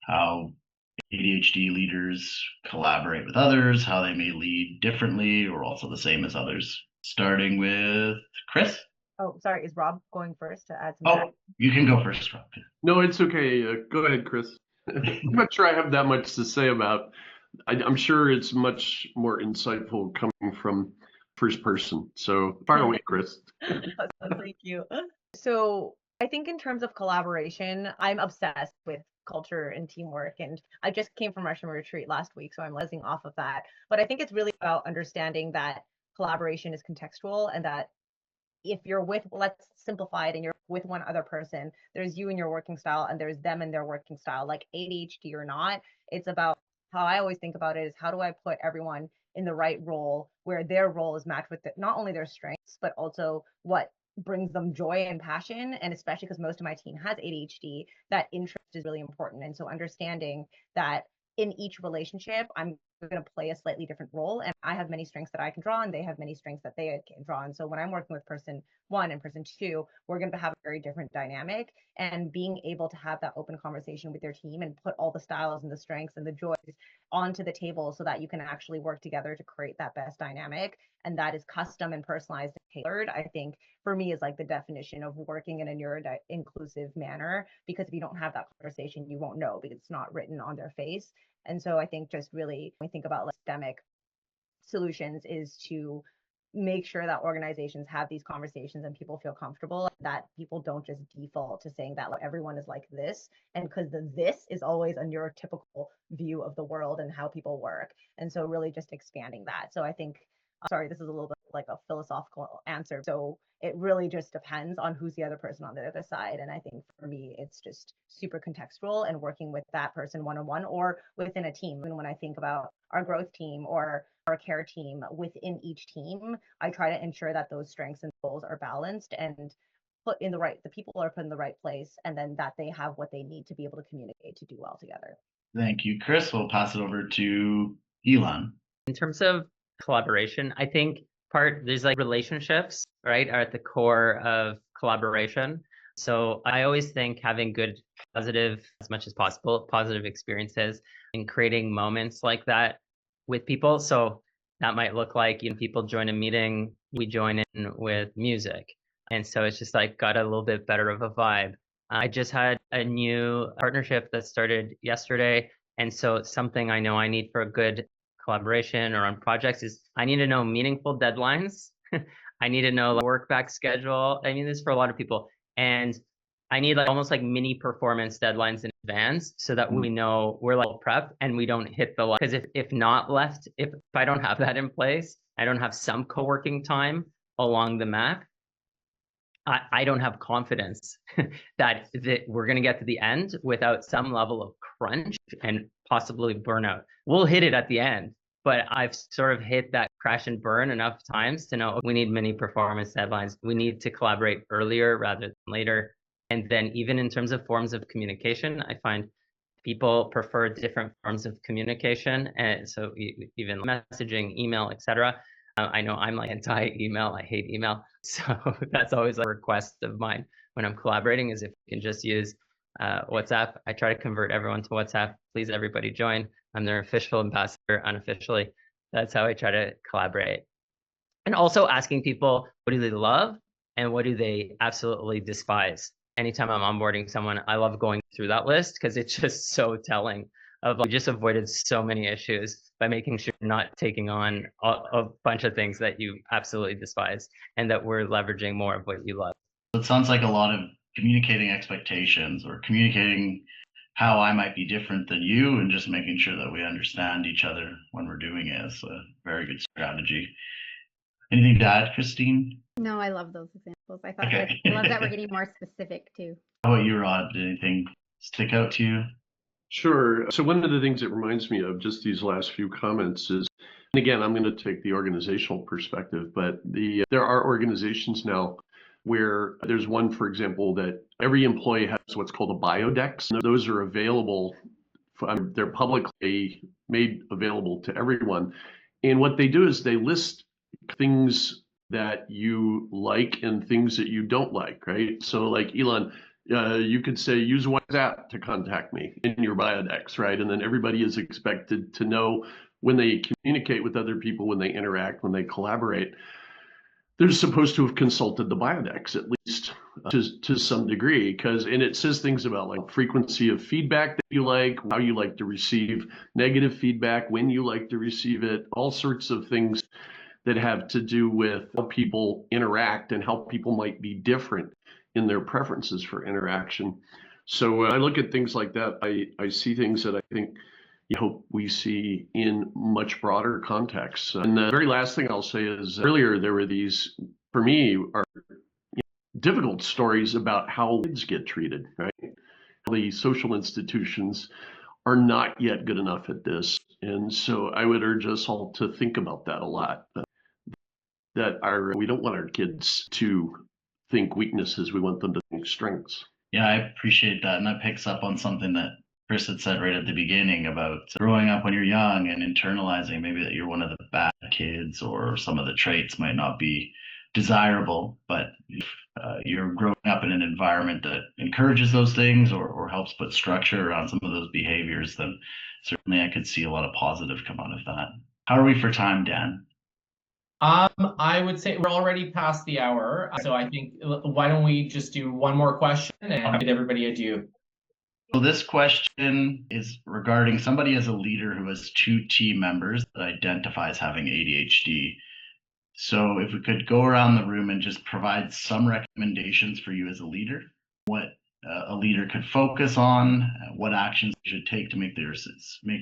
how ADHD leaders collaborate with others, how they may lead differently or also the same as others. Starting with Chris. Oh, sorry, is Rob going first to add some? Oh, you can go first, Rob. No, it's okay. Go ahead, Chris. I'm not sure I have that much to say about. I'm sure it's much more insightful coming from first person. So fire away, Chris. Thank you. So I think in terms of collaboration, I'm obsessed with culture and teamwork. And I just came from our Shimmer retreat last week, so I'm listening off of that. But I think it's really about understanding that collaboration is contextual and that if you're with, let's simplify it, and you're with one other person, there's you and your working style and there's them and their working style, like ADHD or not. It's about how I always think about it is how do I put everyone in the right role where their role is matched with not only their strengths, but also what brings them joy and passion. And especially because most of my team has ADHD, that interest is really important. And so understanding that in each relationship, I'm going to play a slightly different role, and I have many strengths that I can draw and they have many strengths that they can draw. And so when I'm working with person one and person two, we're going to have a very different dynamic, and being able to have that open conversation with your team and put all the styles and the strengths and the joys onto the table so that you can actually work together to create that best dynamic. And that is custom and personalized and tailored, I think for me is like the definition of working in a neuro-inclusive manner, because if you don't have that conversation, you won't know because it's not written on their face. And so I think just really when we think about systemic solutions is to make sure that organizations have these conversations and people feel comfortable, that people don't just default to saying that like, everyone is like this, and because the this is always a neurotypical view of the world and how people work. And so really just expanding that. So I think, sorry, this is a little bit like a philosophical answer. So it really just depends on who's the other person on the other side. And I think for me, it's just super contextual and working with that person one-on-one or within a team. And when I think about our growth team or our care team within each team, I try to ensure that those strengths and goals are balanced and put in the right, the people are put in the right place, and then that they have what they need to be able to communicate to do well together. Thank you, Chris. We'll pass it over to Elan. In terms of collaboration, I think there's like relationships, right, are at the core of collaboration. So I always think having good, positive, as much as possible, positive experiences and creating moments like that with people. So that might look like, people join a meeting, we join in with music. And so it's just like got a little bit better of a vibe. I just had a new partnership that started yesterday. And so something I know I need for a good collaboration or on projects is I need to know meaningful deadlines. I need to know the work back schedule. I mean, this is for a lot of people. And I need like almost like mini performance deadlines in advance so that we know we're like prepped and we don't hit the line. Because if I don't have that in place, I don't have some co-working time along the map, I don't have confidence that we're going to get to the end without some level of crunch and possibly burnout. We'll hit it at the end, but I've sort of hit that crash and burn enough times to know we need many performance deadlines. We need to collaborate earlier rather than later. And then even in terms of forms of communication, I find people prefer different forms of communication. And so even messaging, email, etc. I know I'm like anti-email. I hate email. So that's always a request of mine when I'm collaborating is if you can just use WhatsApp. I try to convert everyone to WhatsApp. Please, everybody join. I'm their official ambassador unofficially. That's how I try to collaborate. And also asking people, what do they love and what do they absolutely despise? Anytime I'm onboarding someone, I love going through that list because it's just so telling of we just avoided so many issues by making sure you're not taking on a bunch of things that you absolutely despise and that we're leveraging more of what you love. It sounds like a lot of communicating expectations or communicating how I might be different than you and just making sure that we understand each other when we're doing it is a very good strategy. Anything to add, Kristine? No, I love those examples. I thought Okay. I love that we're getting more specific too. How about you, Rod? Did anything stick out to you? Sure. So one of the things it reminds me of just these last few comments is, and again, I'm going to take the organizational perspective, but there are organizations now where there's one, for example, that every employee has what's called a biodex. And those are available, they're publicly made available to everyone. And what they do is they list things that you like and things that you don't like, right? So like Elan, you could say use WhatsApp to contact me in your biodex, right? And then everybody is expected to know when they communicate with other people, when they interact, when they collaborate, they're supposed to have consulted the biodex at least to some degree, and it says things about like frequency of feedback that you like, how you like to receive negative feedback, when you like to receive it, all sorts of things that have to do with how people interact and how people might be different in their preferences for interaction. So when I look at things like that, I see things that I think you hope we see in much broader contexts. And the very last thing I'll say is earlier there were these, for me, are difficult stories about how kids get treated, right? How the social institutions are not yet good enough at this. And so I would urge us all to think about that a lot. We don't want our kids to think weaknesses, we want them to think strengths. Yeah, I appreciate that. And that picks up on something that Chris had said right at the beginning about growing up when you're young and internalizing maybe that you're one of the bad kids or some of the traits might not be desirable. But if you're growing up in an environment that encourages those things or helps put structure around some of those behaviors, then certainly I could see a lot of positive come out of that. How are we for time, Dan? I would say we're already past the hour. So I think, why don't we just do one more question and give everybody a due. So this question is regarding somebody as a leader who has 2 team members that identifies having ADHD. So if we could go around the room and just provide some recommendations for you as a leader, what a leader could focus on, what actions they should take to make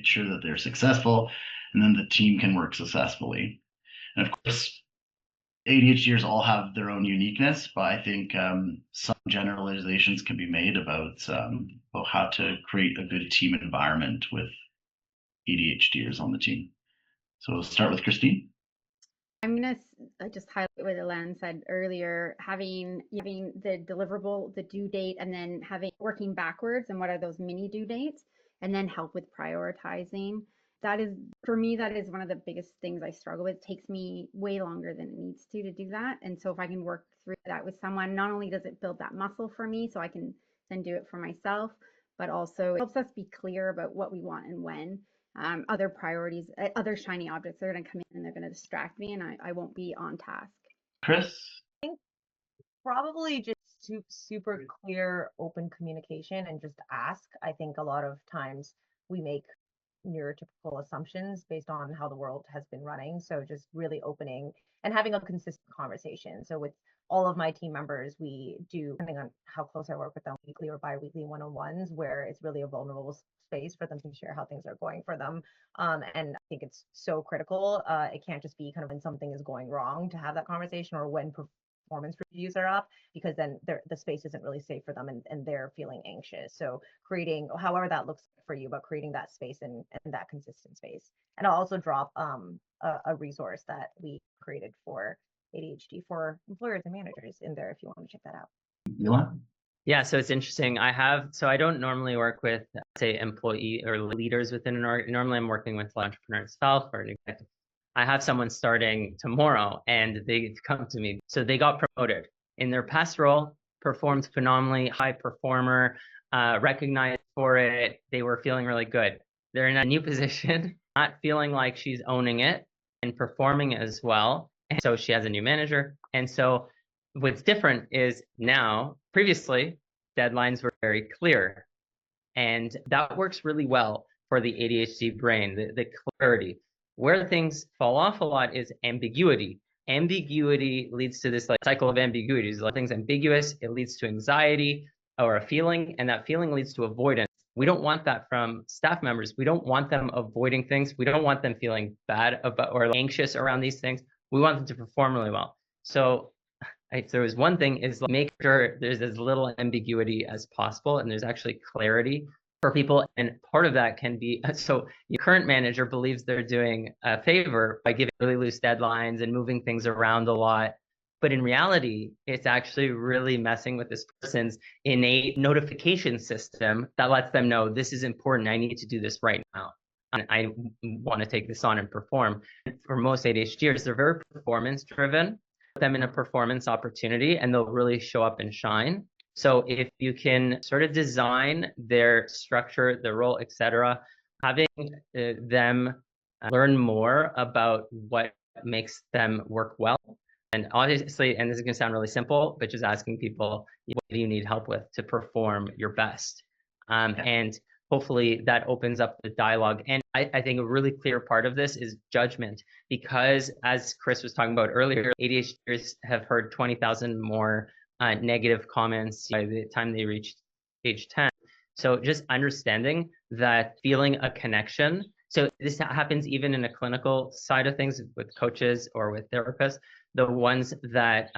sure that they're successful, and then the team can work successfully. And of course, ADHDers all have their own uniqueness, but I think some generalizations can be made about how to create a good team environment with ADHDers on the team. So we'll start with Kristine. I'm gonna just highlight what Elan said earlier, having the deliverable, the due date, and then working backwards and what are those mini due dates, and then help with prioritizing. That is, for me, that is one of the biggest things I struggle with. It takes me way longer than it needs to do that. And so if I can work through that with someone, not only does it build that muscle for me so I can then do it for myself, but also it helps us be clear about what we want and when. Other priorities, other shiny objects are going to come in and they're going to distract me and I won't be on task. Chris? I think probably just super clear, open communication and just ask. I think a lot of times we make neurotypical assumptions based on how the world has been running. So just really opening and having a consistent conversation. So with all of my team members, we do, depending on how close I work with them, weekly or bi-weekly one-on-ones where it's really a vulnerable space for them to share how things are going for them. And I think it's so critical. It can't just be kind of when something is going wrong to have that conversation or when performance reviews are up, because then the space isn't really safe for them and they're feeling anxious. So creating, however that looks for you, but creating that space and that consistent space. And I'll also drop a resource that we created for ADHD for employers and managers in there if you want to check that out. Elan? Yeah, so it's interesting. I don't normally work with, say, employee or leaders within an org. Normally I'm working with an entrepreneur itself or an executive. I have someone starting tomorrow and they come to me. So they got promoted in their past role, performed phenomenally, high performer, recognized for it. They were feeling really good. They're in a new position, not feeling like she's owning it. and performing as well. And so she has a new manager. And so what's different is now, previously, deadlines were very clear. And that works really well for the ADHD brain, the clarity. Where things fall off a lot is ambiguity. Ambiguity leads to this like cycle of ambiguities. Like things ambiguous, it leads to anxiety or a feeling, and that feeling leads to avoidance. We don't want that from staff members. We don't want them avoiding things. We don't want them feeling bad about or anxious around these things. We want them to perform really well. So if there was one thing is make sure there's as little ambiguity as possible and there's actually clarity for people. And part of that can be, so your current manager believes they're doing a favor by giving really loose deadlines and moving things around a lot. But in reality, it's actually really messing with this person's innate notification system that lets them know this is important. I need to do this right now. And I want to take this on and perform. For most ADHDers, they're very performance driven. Put them in a performance opportunity and they'll really show up and shine. So if you can sort of design their structure, their role, etc., having them learn more about what makes them work well. And obviously, and this is going to sound really simple, but just asking people, what do you need help with to perform your best? And hopefully that opens up the dialogue. And I think a really clear part of this is judgment, because as Chris was talking about earlier, ADHDers have heard 20,000 more negative comments by the time they reach age 10. So just understanding that, feeling a connection. So this happens even in a clinical side of things with coaches or with therapists. The ones that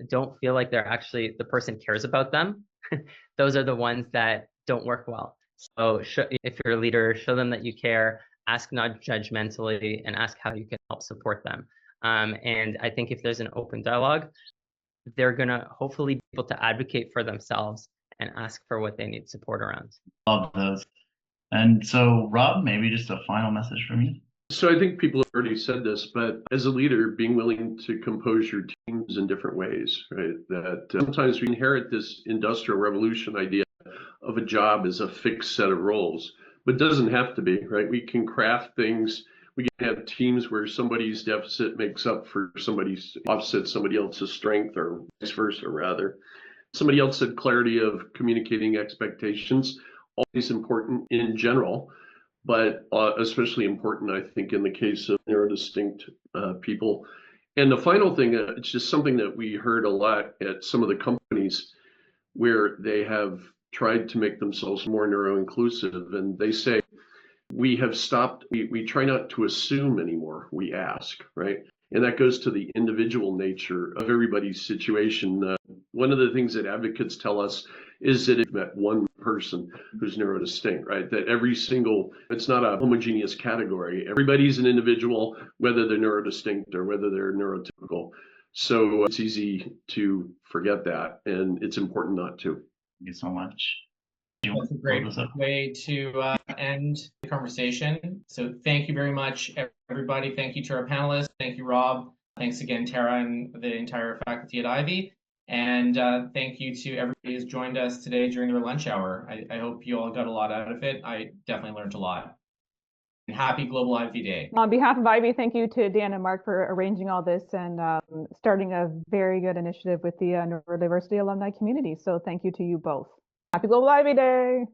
don't feel like they're actually, the person cares about them, those are the ones that don't work well. So if you're a leader, show them that you care, ask not judgmentally, and ask how you can help support them. And I think if there's an open dialogue, they're gonna hopefully be able to advocate for themselves and ask for what they need support around. Love those. And so, Rob, maybe just a final message from you. So I think people have already said this, but as a leader, being willing to compose your teams in different ways, right? That sometimes we inherit this industrial revolution idea of a job as a fixed set of roles, but it doesn't have to be, right? We can craft things. We can have teams where somebody's deficit makes up for somebody's offset, somebody else's strength, or vice versa, rather. Somebody else said clarity of communicating expectations, always important in general, but especially important, I think, in the case of neurodistinct people. And the final thing, it's just something that we heard a lot at some of the companies where they have tried to make themselves more neuro-inclusive. And they say, we have stopped, we try not to assume anymore, we ask, right? And that goes to the individual nature of everybody's situation. One of the things that advocates tell us is that if you met one person who's neurodistinct, right? That every single, it's not a homogeneous category. Everybody's an individual, whether they're neurodistinct or whether they're neurotypical. So it's easy to forget that, and it's important not to. Thank you so much. That's a great way to end the conversation. So thank you very much, everybody. Thank you to our panelists. Thank you, Rob. Thanks again, Tara, and the entire faculty at Ivey. And thank you to everybody who's joined us today during their lunch hour. I hope you all got a lot out of it. I definitely learned a lot. And happy Global Ivey Day. On behalf of Ivey, thank you to Dan and Mark for arranging all this and starting a very good initiative with the neurodiversity alumni community. So thank you to you both. Happy Global Ivey Day.